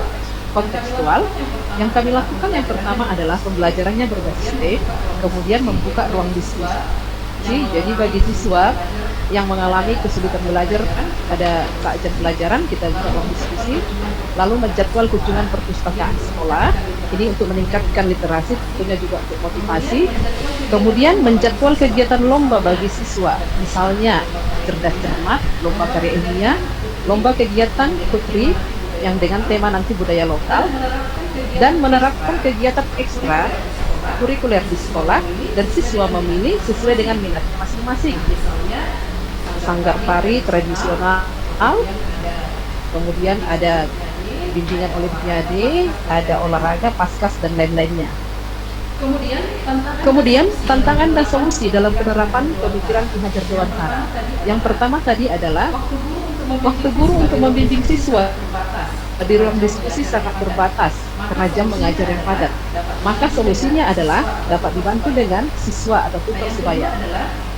kontekstual yang kami lakukan yang pertama adalah pembelajarannya berbasis T, kemudian membuka ruang diskusi. Jadi bagi siswa yang mengalami kesulitan belajar pada saat jam pelajaran kita buka ruang diskusi, lalu menjadwal kunjungan perpustakaan sekolah ini untuk meningkatkan literasi, tentunya juga untuk motivasi. Kemudian menjadwal kegiatan lomba bagi siswa, misalnya cerdas cermat, lomba karya ilmiah, lomba kegiatan putri yang dengan tema nanti budaya lokal, dan menerapkan kegiatan ekstra kurikuler di sekolah dan siswa memilih sesuai dengan minatnya masing-masing. Misalnya sanggar tari tradisional, kemudian ada bimbingan olimpiade, ada olahraga, paskas dan lain-lainnya. Kemudian tantangan dan solusi dalam penerapan pemikiran Ki Hajar Dewantara. Yang pertama tadi adalah waktu guru untuk membimbing siswa di ruang diskusi sangat terbatas karena jam mengajar yang padat. Maka solusinya adalah dapat dibantu dengan siswa atau tutor sebaya.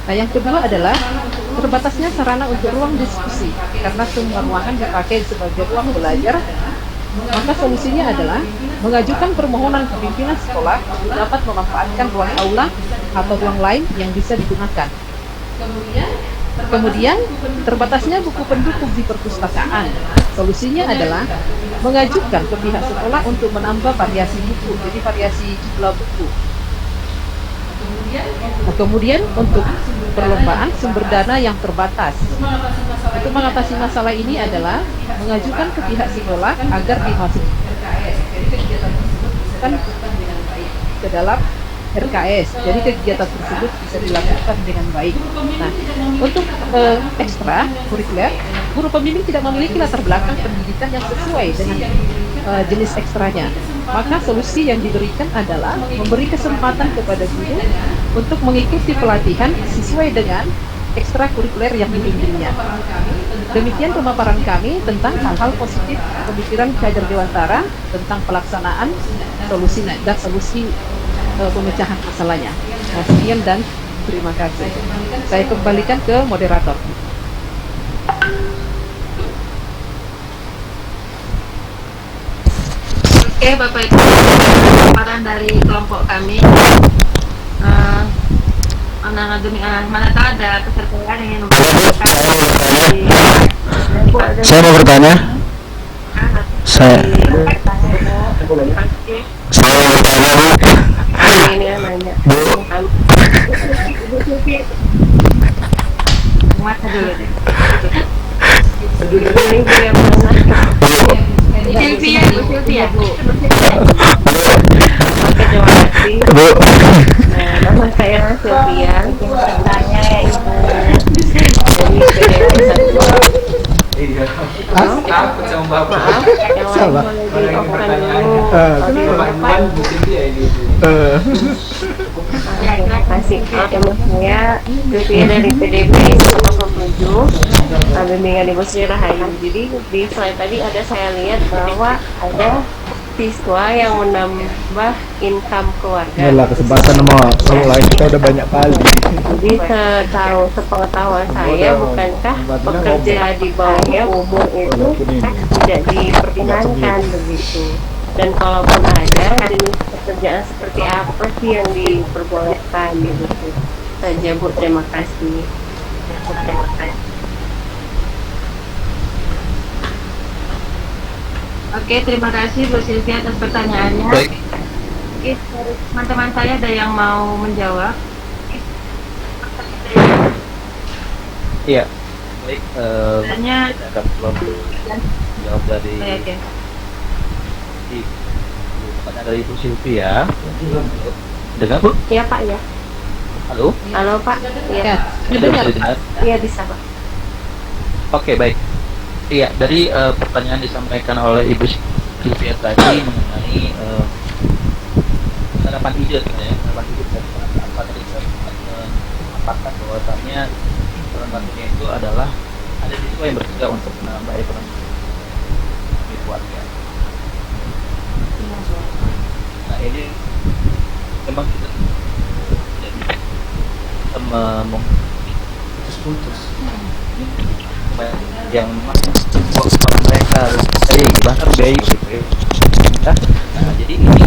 Nah, yang kedua adalah terbatasnya sarana untuk ruang diskusi karena semua ruangan dipakai sebagai ruang belajar. Maka solusinya adalah mengajukan permohonan ke pimpinan sekolah untuk dapat memanfaatkan ruang aula atau ruang lain yang bisa digunakan. Kemudian terbatasnya buku pendukung di perpustakaan. Solusinya adalah mengajukan ke pihak sekolah untuk menambah variasi buku, jadi variasi jumlah buku. Kemudian untuk perlombaan sumber dana yang terbatas. Untuk mengatasi masalah ini adalah mengajukan ke pihak sekolah agar dimasukkan ke dalam RKS. Jadi kegiatan tersebut bisa dilakukan dengan baik. Nah, untuk ekstra kurikuler, guru pembimbing tidak memiliki latar belakang pendidikan yang sesuai dengan jenis ekstranya. Maka solusi yang diberikan adalah memberi kesempatan kepada guru untuk mengikuti pelatihan sesuai dengan ekstra kurikuler yang dibimbingnya. Demikian pemaparan kami tentang hal-hal positif pemikiran Ki Hajar Dewantara tentang pelaksanaan solusi dan solusi pemecahan masalahnya. Nah, sekian dan terima kasih. Saya kembalikan ke moderator. Oke, Bapak Ibu, paparan dari kelompok kami. Mana tahu ada peserta yang ingin Saya mau bertanya. Saya mau bertanya. ini nanya. Mata dulu deh. Sylvia, Bu Sylvia. Oke, terima kasih. Bu. Nama saya Sylvia. Tanya ya Ibu. Dari PDP 1. Takut sama Bapak. Maaf, yang lain boleh diomongkan dulu. Terima kasih. Nama saya Sylvia dari PDP 107, bimbingan Ibu Sri Rahayu. Jadi di slide tadi saya lihat bahwa ada siswa yang menambah income keluarga. Yalah, kesempatan sama orang lain kita udah banyak kali. Jadi sepengetahuan saya, bukankah bekerja di bawah umur itu tidak diperkenankan begitu? Dan kalaupun ada, jenis pekerjaan seperti apa sih yang diperbolehkan gitu? Saja Bu, terima kasih. Terima kasih. Oke, terima kasih Bu Sylvia atas pertanyaannya. Baik. Oke, teman-teman saya ada yang mau menjawab? Iya. Baik. Tanya. Akan jawab dari Oke. Pertanyaan dari Ibu Sylvia. Dengar Bu? Iya Pak ya. Halo? Halo Pak. Ya, Iya. dengar. Iya bisa Pak. Oke, baik. Iya, dari pertanyaan disampaikan oleh Ibu Sylvia tadi mengenai harapan ide, ya, harapan ide dari apa tadi saya mengatakan bahwasannya salah satunya itu adalah ada siswa yang bersedia untuk menambah ekonomi keluarga. Nah ini memang kita putus-putus yang kalau mereka bahkan baik gitu ya. Nah, jadi ini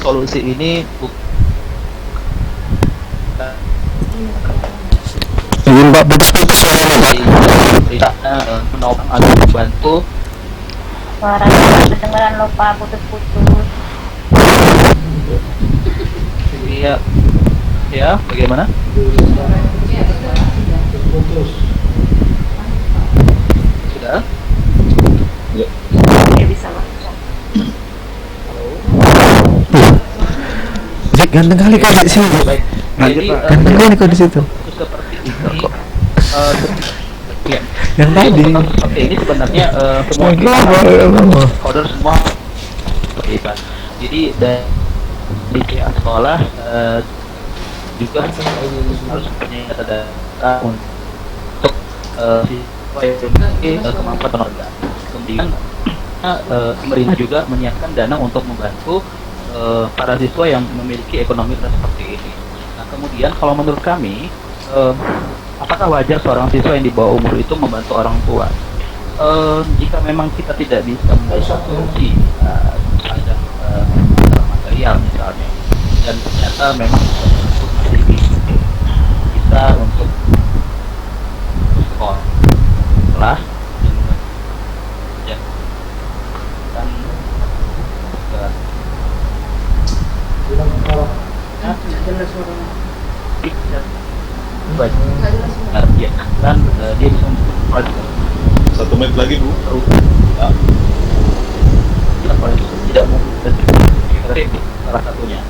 solusi ini Mbak putus-putus tidak menolong atau membantu. Suaranya kedengeran loh Pak, putus-putus. Iya, ya bagaimana? Putus. Sudah? Ya. Iya bisa Pak. Jack ganteng kali kau di sini. Jadi, Ganteng kali kau di situ. seperti itu kok. Ya. Yang tadi. Seperti ini sebenarnya semua order semua seperti itu. Jadi dari pihak sekolah juga harus punya data untuk siswa yang memiliki kemampuan tenaga. Kemudian pemerintah juga menyiapkan dana untuk membantu para siswa yang memiliki ekonomi seperti ini. Nah kemudian kalau menurut kami apakah wajar seorang siswa yang di bawah umur itu membantu orang tua? Jika memang kita tidak bisa memberikan solusi ada material misalnya, dan ternyata memang masih bisa untuk sekolah ya dan jelas suaranya. ya dan dia bisa membuat 1 menit lagi Bu. tidak mau salah satunya.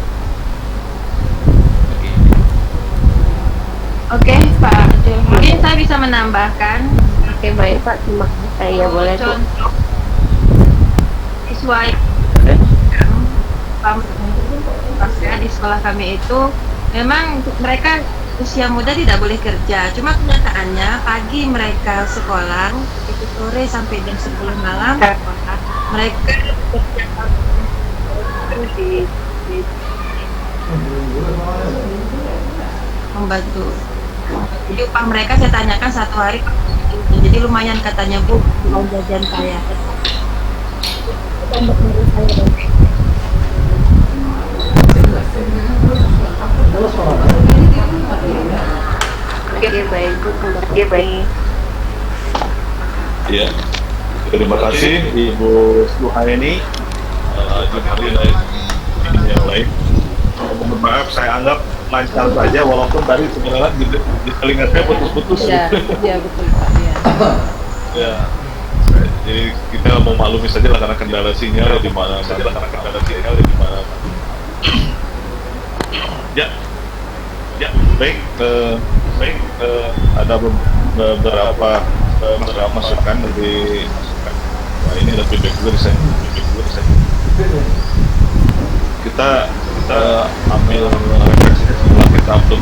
Oke, Pak. Mungkin saya bisa menambahkan. Oke baik Pak, terima kasih. Ya boleh tuh. Contoh siswa yang di sekolah kami itu memang mereka usia muda tidak boleh kerja. Cuma kenyataannya pagi mereka sekolah, itu sore sampai jam 10 malam mereka kerja di membantu. Jadi upah mereka saya tanyakan 1 hari, jadi lumayan katanya Bu, mau jajan saya. Bukan menurut saya dong. Oke baik Bu, oke baik. Ya. Terima kasih Ibu Suhaini. Ini yang lain. Mohon maaf, saya anggap lancar saja walaupun tadi sebenarnya di telinga saya putus-putus. Ya, ya betul Pak. Ya. Ya. Jadi kita mau maklumi saja lah karena kendala sinyal di mana Ya. Ya, baik. Ada beberapa masukan dari ini lebih baik dulu saya. Kita ambil refleksinya setelah kita upload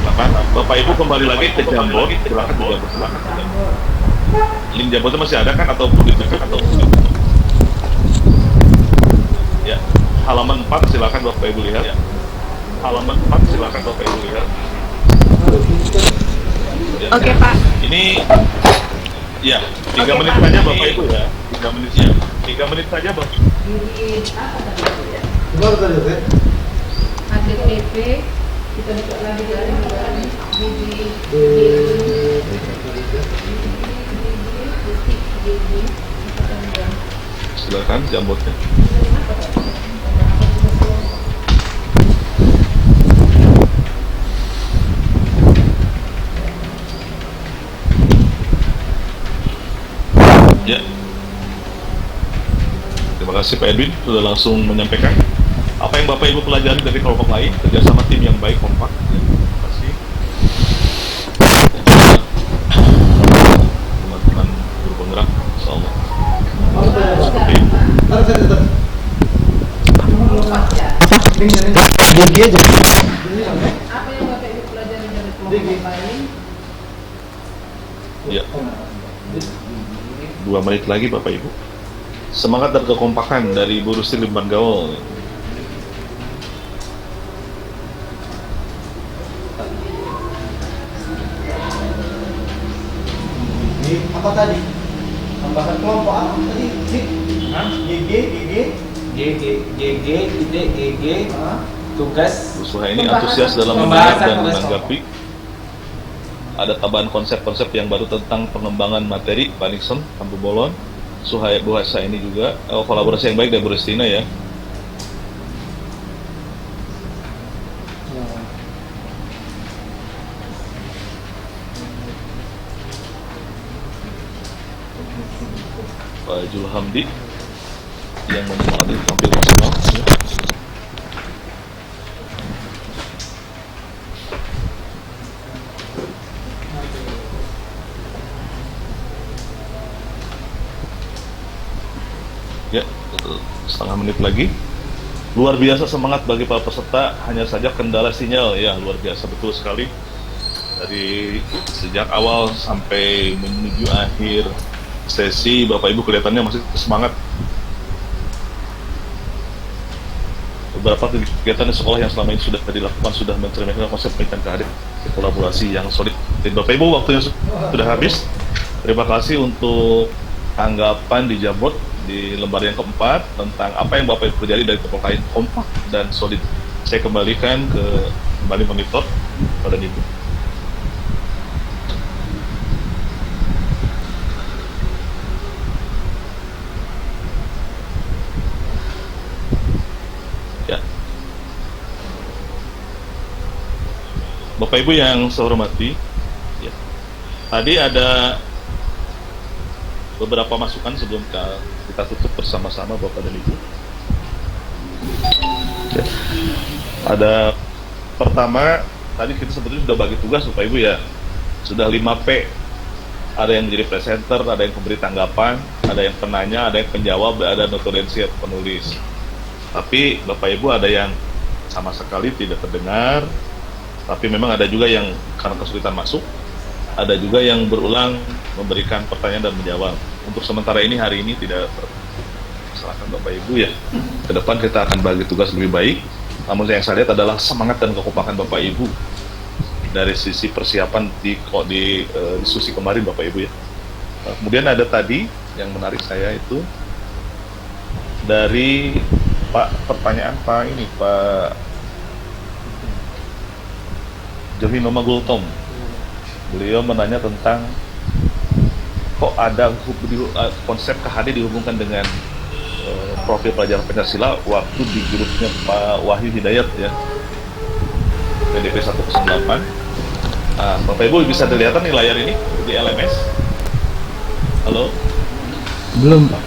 Bapak Ibu kembali lagi ke Jamboard, silakan. Link Jamboardnya masih ada kan atau belum dicek atau belum? Ya, halaman 4 silakan Bapak Ibu lihat. Halaman 4 silakan Bapak Ibu lihat. Ya. Oke Pak. Ini ya 3 menit saja Bapak Ibu ya. 3 menit ya. 3 menit saja Bapak. Gimana tadi Teh? ADPP kita buka lagi Silakan Jamboardnya. Ya. Terima kasih Pak Edwin sudah langsung menyampaikan. Apa yang Bapak Ibu pelajari dari kelompok lain, kerjasama tim yang baik, kompak. Ya, terima kasih. Teman-teman guru penggerak, insyaallah. GG aja. Apa yang Bapak Ibu pelajari dari kelompok lain? Ya. 2 menit lagi Bapak Ibu. Semangat dan kekompakan dari Ibu Rusti Limban Gaul. Apa tadi? Tambahan kelompok apa tadi? GG, tugas. Bu Suhaini antusias dalam mendengar dan menanggapi. Ada tambahan konsep-konsep yang baru tentang pengembangan materi, Pak Nixon, Kampu Bolon, Bu Suhaini juga. Kolaborasi yang baik dari Bu Restina ya. Pak Julhamdi yang menyemangati tampil maksimal ya. Ya, setengah menit lagi. Luar biasa semangat bagi para peserta, hanya saja kendala sinyal ya, luar biasa betul sekali. Dari sejak awal sampai menuju akhir sesi, Bapak Ibu kelihatannya masih semangat. Beberapa kegiatan di sekolah yang selama ini sudah dilakukan sudah mencerminkan konsep pemikiran kehadir, kolaborasi yang solid. Dan Bapak Ibu, waktunya sudah habis. Terima kasih untuk tanggapan di Jabot di lembar yang keempat tentang apa yang Bapak Ibu pelajari dari kelompok lain, kompak dan solid. Saya kembalikan ke kembali monitor pada Ibu. Ya. Bapak Ibu yang saya hormati, ya. Tadi ada beberapa masukan sebelum kita tutup bersama-sama Bapak dan Ibu. Ya. Ada pertama, tadi kita sebetulnya sudah bagi tugas Bapak Ibu ya. Sudah 5P. Ada yang menjadi presenter, ada yang memberi tanggapan, ada yang penanya, ada yang penjawab, ada notulensi atau penulis. Tapi Bapak Ibu ada yang sama sekali tidak terdengar, tapi memang ada juga yang karena kesulitan masuk, ada juga yang berulang memberikan pertanyaan dan menjawab. Untuk sementara ini, hari ini tidak silakan Bapak Ibu ya. Ke depan kita akan bagi tugas lebih baik. Namun yang saya lihat adalah semangat dan kekompakan Bapak Ibu dari sisi persiapan di diskusi kemarin Bapak Ibu ya. Kemudian ada tadi yang menarik saya itu dari pertanyaan Pak Jovi Mama Gultom. Beliau menanya tentang kok ada konsep KHD dihubungkan dengan profil pelajaran Pancasila waktu di grupnya Pak Wahyu Hidayat ya, PDP 108. Bapak Ibu bisa dilihat nih layar ini di LMS. Halo? Belum Pak.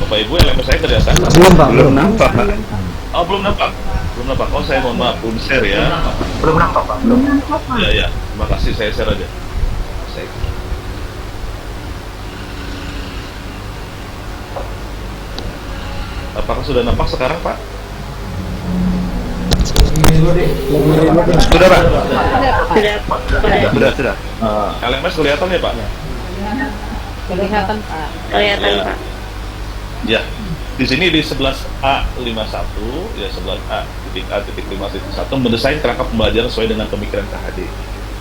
Bapak Ibu LMS saya kelihatan? Belum Pak. Belum nampak. Oh belum nampak. Belum nampak. Oh saya mohon maaf, belum share ya. Belum nampak Pak. Belum. Ya. Terima kasih, saya share aja. Apakah sudah nampak sekarang Pak? Sudah Pak? Sudah. LMS kelihatan ya Pak? Kelihatan Pak. Kelihatan Ya. Pak. Ya, di sini di 11A51 ya 11A.A.51 mendesain kerangka pembelajaran sesuai dengan pemikiran KHD.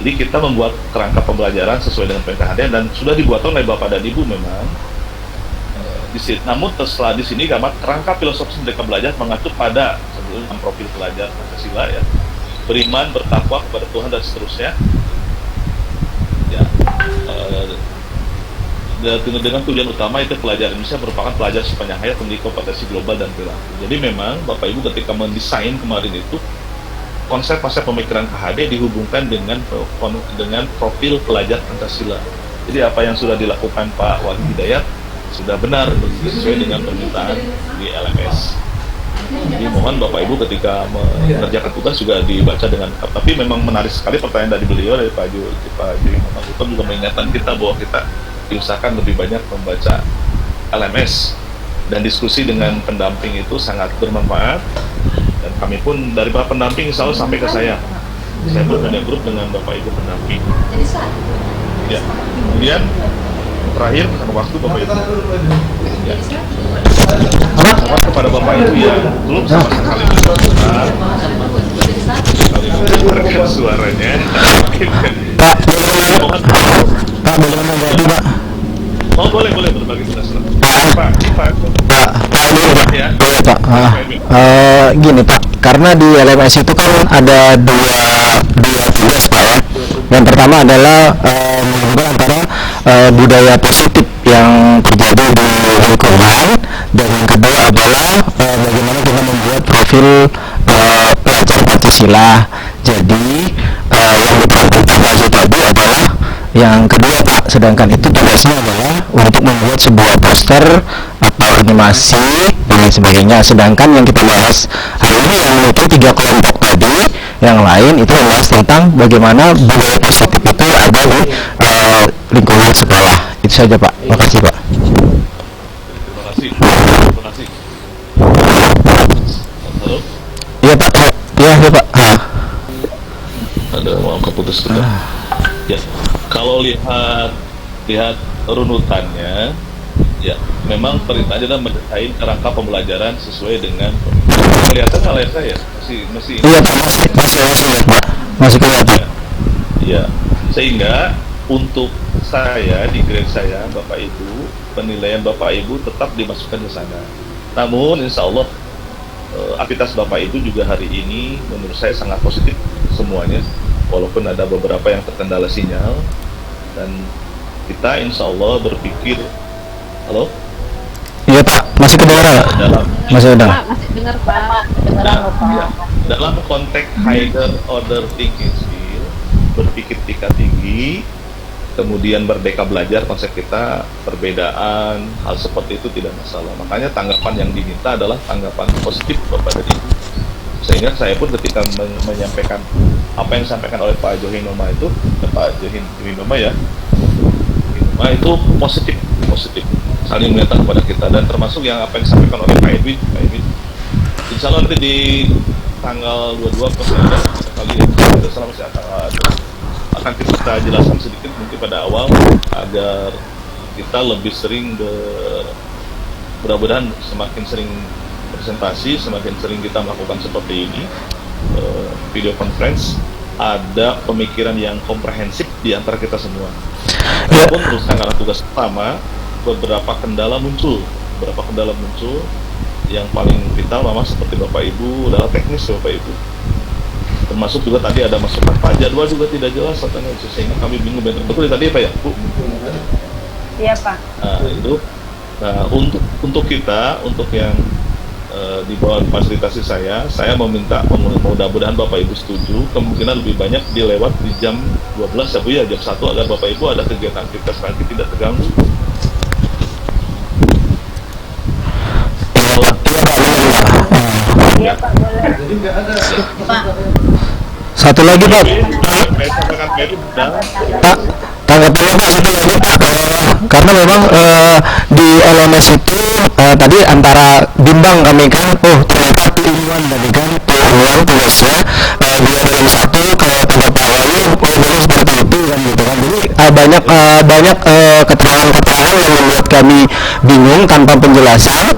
Jadi kita membuat kerangka pembelajaran sesuai dengan pemikiran KHD dan sudah dibuat oleh Bapak dan Ibu memang. Namun setelah di sini gambar kerangka filosofis mereka belajar mengatur pada sebelum profil pelajar Pancasila ya, beriman, bertakwa kepada Tuhan dan seterusnya. Ya, dengan tujuan utama itu pelajar Indonesia merupakan pelajar sepanjang hayat memiliki kompetensi global dan perilaku. Jadi memang Bapak Ibu ketika mendesain kemarin itu konsep-konsep pemikiran KHD dihubungkan dengan profil pelajar Pancasila. Jadi apa yang sudah dilakukan Pak Wahyu Hidayat sudah benar sesuai dengan permintaan di LMS. Jadi mohon Bapak Ibu ketika mengerjakan tugas juga dibaca dengan lengkap. Tapi memang menarik sekali pertanyaan dari beliau, dari Pak Johi Nomabutom juga mengingatkan kita bahwa kita diusahakan lebih banyak membaca LMS, dan diskusi dengan pendamping itu sangat bermanfaat. Dan kami pun dari Pak pendamping selalu sampai ke saya pun ada grup dengan Bapak Ibu pendamping. Ya. Kemudian terakhir karena waktu Bapak Ibu. Ya. Mohon kepada Bapak Ibu yang belum sama sekali mendengarkan suaranya. Pak, boleh menanggapi Pak? Oh boleh berbagi tugas. Pak, Ya, Pak. Gini Pak, karena di LMS itu kan ada dua tugas Pak ya. Yang pertama adalah menghubungkan antara budaya positif yang terjadi di lingkungan, dan yang kedua adalah bagaimana kita membuat profil pelajar Pancasila. Jadi yang diperhatikan tadi adalah yang kedua Pak, sedangkan itu tugasnya adalah untuk membuat sebuah poster atau animasi dan lain sebagainya. Sedangkan yang kita bahas hari ini yang mungkin 3 kelompok tadi, yang lain itu membahas tentang bagaimana budaya positif itu ada di lingkungan sekolah. Itu saja Pak. Makasih Pak. Terima kasih. Halo? Iya Pak. Iya Pak. Ada mau keputus kita. Ya, kalau lihat runutannya, ya memang perintahnya adalah mendesain kerangka pembelajaran sesuai dengan kelihatan layar saya masih. Iya Pak, masih kelihatan. Ya, sehingga untuk saya di grade saya Bapak Ibu, penilaian Bapak Ibu tetap dimasukkan ke sana. Namun Insya Allah aktivitas Bapak Ibu juga hari ini menurut saya sangat positif semuanya, walaupun ada beberapa yang terkendala sinyal, dan kita Insya Allah berpikir. Halo? Iya Pak, masih kedengaran Pak? Masih ada. Masih dengar Pak. Dalam konteks higher order thinking skill, berpikir tingkat tinggi, kemudian merdeka belajar, konsep kita perbedaan, hal seperti itu tidak masalah. Makanya tanggapan yang diminta adalah tanggapan positif Bapak dan Ibu. Sehingga saya pun ketika menyampaikan apa yang disampaikan oleh Pak Johi Noma itu, Pak Johi Noma ya, itu positif, saling mengingatkan kepada kita, dan termasuk yang apa yang disampaikan oleh Pak Edwin. Insya Allah nanti di tanggal 22 kali masih akan kita jelaskan sedikit mungkin pada awal agar kita lebih sering mudah-mudahan semakin sering presentasi, semakin sering kita melakukan seperti ini, video conference, ada pemikiran yang komprehensif di antara kita semua. Walaupun terus karena tugas pertama beberapa kendala muncul, yang paling vital memang seperti Bapak Ibu adalah teknis Bapak Ibu. Termasuk juga tadi ada masukan Pak jadwal juga tidak jelas katanya, sehingga kami bingung. Betul tadi Pak ya Bu? Iya Pak. Nah itu, untuk kita, untuk yang di bawah fasilitasi saya meminta mudah-mudahan Bapak Ibu setuju, kemungkinan lebih banyak dilewat di jam 12 ya Bu ya, jam 1, agar Bapak Ibu ada kegiatan aktivitas lagi tidak terganggu. Iya Pak, boleh. Jadi nggak ada. Pak. Satu lagi Pak. Pak, tanggapannya Pak satu lagi Pak, karena memang di LMS itu tadi antara bimbang kami kan, ternyata timuan tadi kan, timuan tugasnya dia dalam satu, kalau tempat Pak Wahyu memang seperti itu kan gitu kan. Jadi banyak keterangan-keterangan yang membuat kami bingung tanpa penjelasan.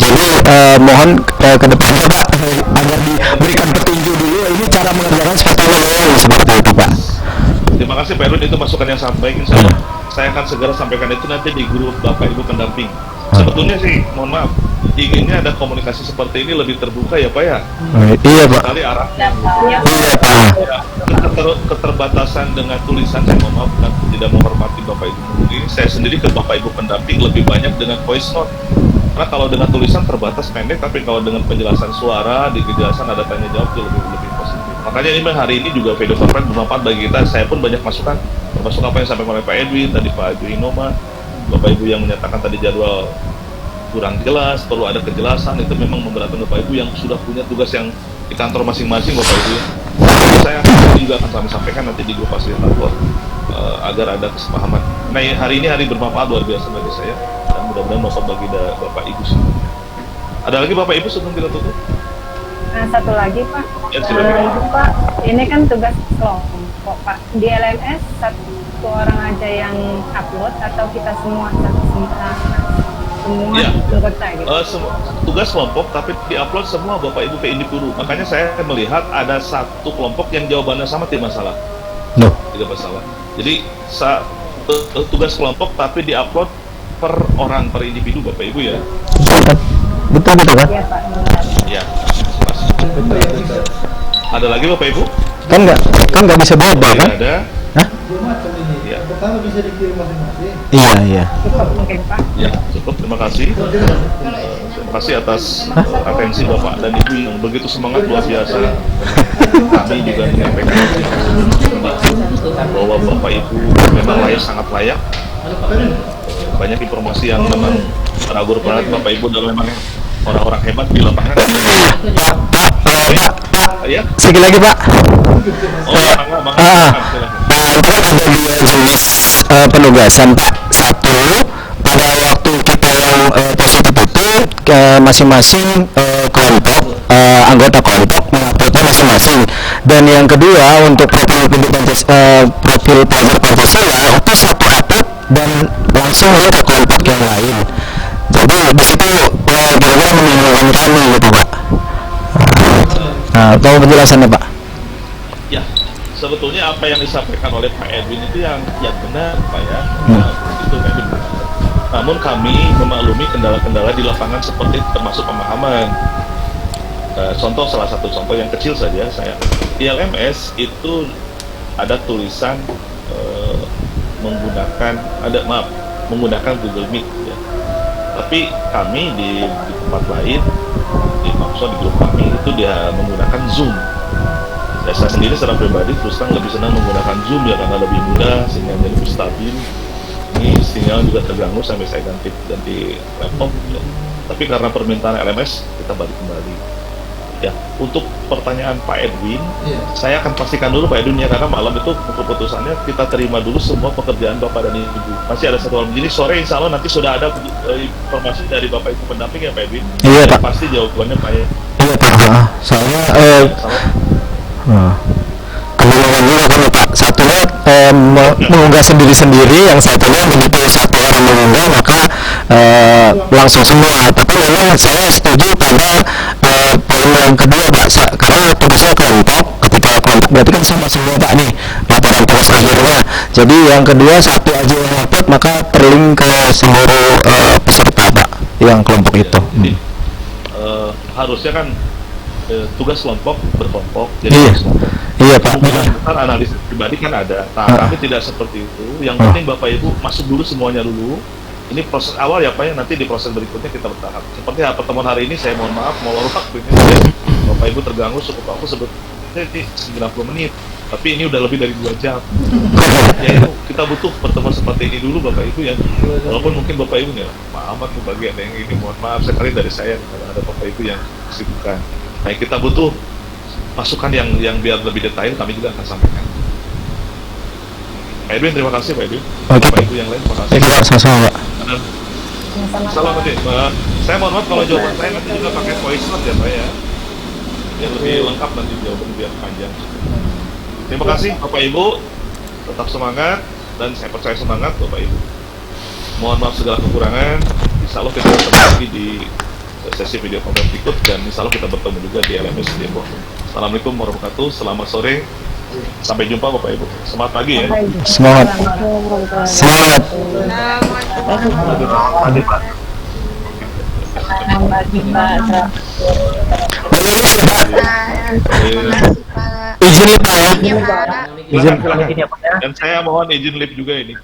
Jadi mohon ke depannya Pak agar diberikan petunjuk dulu ini cara mengerjakan seperti itu Pak. Terima kasih Pak Erwin, itu masukan yang sangat baik. Insya Allah saya akan segera sampaikan itu nanti di grup Bapak Ibu pendamping. Sebetulnya sih, mohon maaf, inginnya ada komunikasi seperti ini lebih terbuka ya Pak ya. Iya Pak. Sekali arahnya. Iya Pak. Keterbatasan dengan tulisan, saya mohon maaf dan tidak menghormati Bapak Ibu. Ini saya sendiri ke Bapak Ibu pendamping lebih banyak dengan voice note. Karena kalau dengan tulisan terbatas pendek, tapi kalau dengan penjelasan suara, di kejelasan ada tanya jawab itu lebih positif. Makanya ini hari ini juga video conference bermanfaat bagi kita. Saya pun banyak masukan, termasuk apa yang disampaikan oleh Pak Edwin, tadi Pak Johi Noma, Bapak Ibu yang menyatakan tadi jadwal kurang jelas, perlu ada kejelasan, itu memang memberatkan Bapak Ibu yang sudah punya tugas yang di kantor masing-masing Bapak Ibu ya. Jadi saya juga akan kami sampaikan nanti di grup fasilitator agar ada kesepahaman. Nah hari ini hari bermanfaat luar biasa bagi saya dan mudah-mudahan bermanfaat bagi Bapak Ibu semua. Ada lagi Bapak Ibu sebelum kita tutup? Nah, satu lagi Pak. Ya, silakan. Itu Pak, ini kan tugas kelompok Pak. Di LMS satu orang aja yang upload atau kita semua Ya. anggota gitu? Tugas kelompok tapi diupload semua Bapak Ibu ke individu. Makanya saya melihat ada satu kelompok yang jawabannya sama tidak masalah. No. Tidak masalah. Jadi tugas kelompok tapi diupload per orang, per individu Bapak Ibu ya. Betul kan? Iya Pak. Ya. Ada lagi Bapak Ibu? Kan nggak bisa beda kan? Ada. Hah? Ya. Pertama bisa dikirim masing-masing. Iya. Cukup mungkin Pak. Ya, cukup. Terima kasih. Terima kasih atas atensi Bapak dan Ibu yang begitu semangat luar biasa. Kami juga menyampaikan bahwa Bapak Ibu memang sangat layak. Banyak informasi yang memang ragu banget Bapak Ibu dan memang orang-orang hebat di lapangan. Ya. Sekali lagi Pak. Itu kan ada 2 jenis penugasan Pak. Satu, pada waktu kita yang positif itu masing-masing kelompok, anggota kelompok menguploadnya masing-masing. Dan yang kedua untuk profil pelajar Pancasila itu satu upload dan langsung ke kelompok yang lain. Jadi di situ kira-kira membingungkan kami gitu Pak. Nah, tahu penjelasannya Pak? Ya, sebetulnya apa yang disampaikan oleh Pak Edwin itu yang benar Pak ya. Itu Edwin. Namun kami memaklumi kendala-kendala di lapangan seperti termasuk pemahaman. Salah satu contoh yang kecil saja saya. Di LMS itu ada tulisan menggunakan Google Meet ya. Tapi kami di tempat lain di grup kami itu dia menggunakan Zoom. Saya sendiri secara pribadi terus terang lebih senang menggunakan Zoom ya karena lebih mudah, sinyalnya lebih stabil. Ini sinyal juga terganggu sampai saya ganti laptop ya. Tapi karena permintaan LMS kita balik kembali. Ya, untuk pertanyaan Pak Edwin, saya akan pastikan dulu Pak Edwin ya karena malam itu keputusannya kita terima dulu semua pekerjaan Bapak dan Ibu. Masih ada satu malam. Jadi sore insya Allah nanti sudah ada informasi dari Bapak Ibu pendamping ya Pak Edwin. Iya Pak. Pasti jawabannya Pak ya. Iya Pak. Soalnya kebingungan juga kan Pak. Satunya mengunggah sendiri-sendiri, yang satunya begitu satu orang mengunggah maka langsung semua. Tapi memang saya setuju pada poin yang kedua Pak, karena tugasnya kelompok. Ketika kelompok berarti kan sama semua Pak nih laporan tugas akhirnya. Jadi yang kedua satu aja yang upload maka terlink ke seluruh peserta Pak yang kelompok itu. Harusnya kan tugas kelompok berkelompok. Jadi iya Pak. Kan analis pribadi kan ada. Nah, kami tidak seperti itu. Yang penting Bapak Ibu masuk dulu semuanya dulu. Ini proses awal ya Pak ya, nanti di proses berikutnya kita bertahap. Seperti pertemuan hari ini saya mohon maaf molor waktunya. Bapak Ibu terganggu cukup aku sebetulnya 90 menit. Tapi ini udah lebih dari 2 jam. Ya itu kita butuh pertemuan seperti ini dulu Bapak Ibu ya. Walaupun mungkin Bapak Ibu ya maaf bagian yang ini mohon maaf sekali dari saya karena ada Bapak Ibu yang kesibukan. Nah, kita butuh masukan yang biar lebih detail kami juga akan sampaikan. Pak Edwin, terima kasih Pak Edwin. Bapak Ibu yang lain, terima kasih. Terima kasih sama-sama Pak. Salam nanti. Saya mohon maaf kalau jawaban saya nanti juga pakai voice note ya Pak ya. Biar lebih lengkap nanti jawaban biar panjang. Terima kasih Bapak Ibu. Tetap semangat dan saya percaya semangat Bapak Ibu. Mohon maaf segala kekurangan. Insya Allah kita bertemu lagi di sesi video konten berikut dan insya Allah kita bertemu juga di LMS Depok. Assalamualaikum warahmatullahi wabarakatuh. Selamat sore. Sampai jumpa Bapak Ibu. Semangat pagi ya. Semangat. Semangat. Izin Pak ya. Izin. Dan saya mohon izin live juga ini.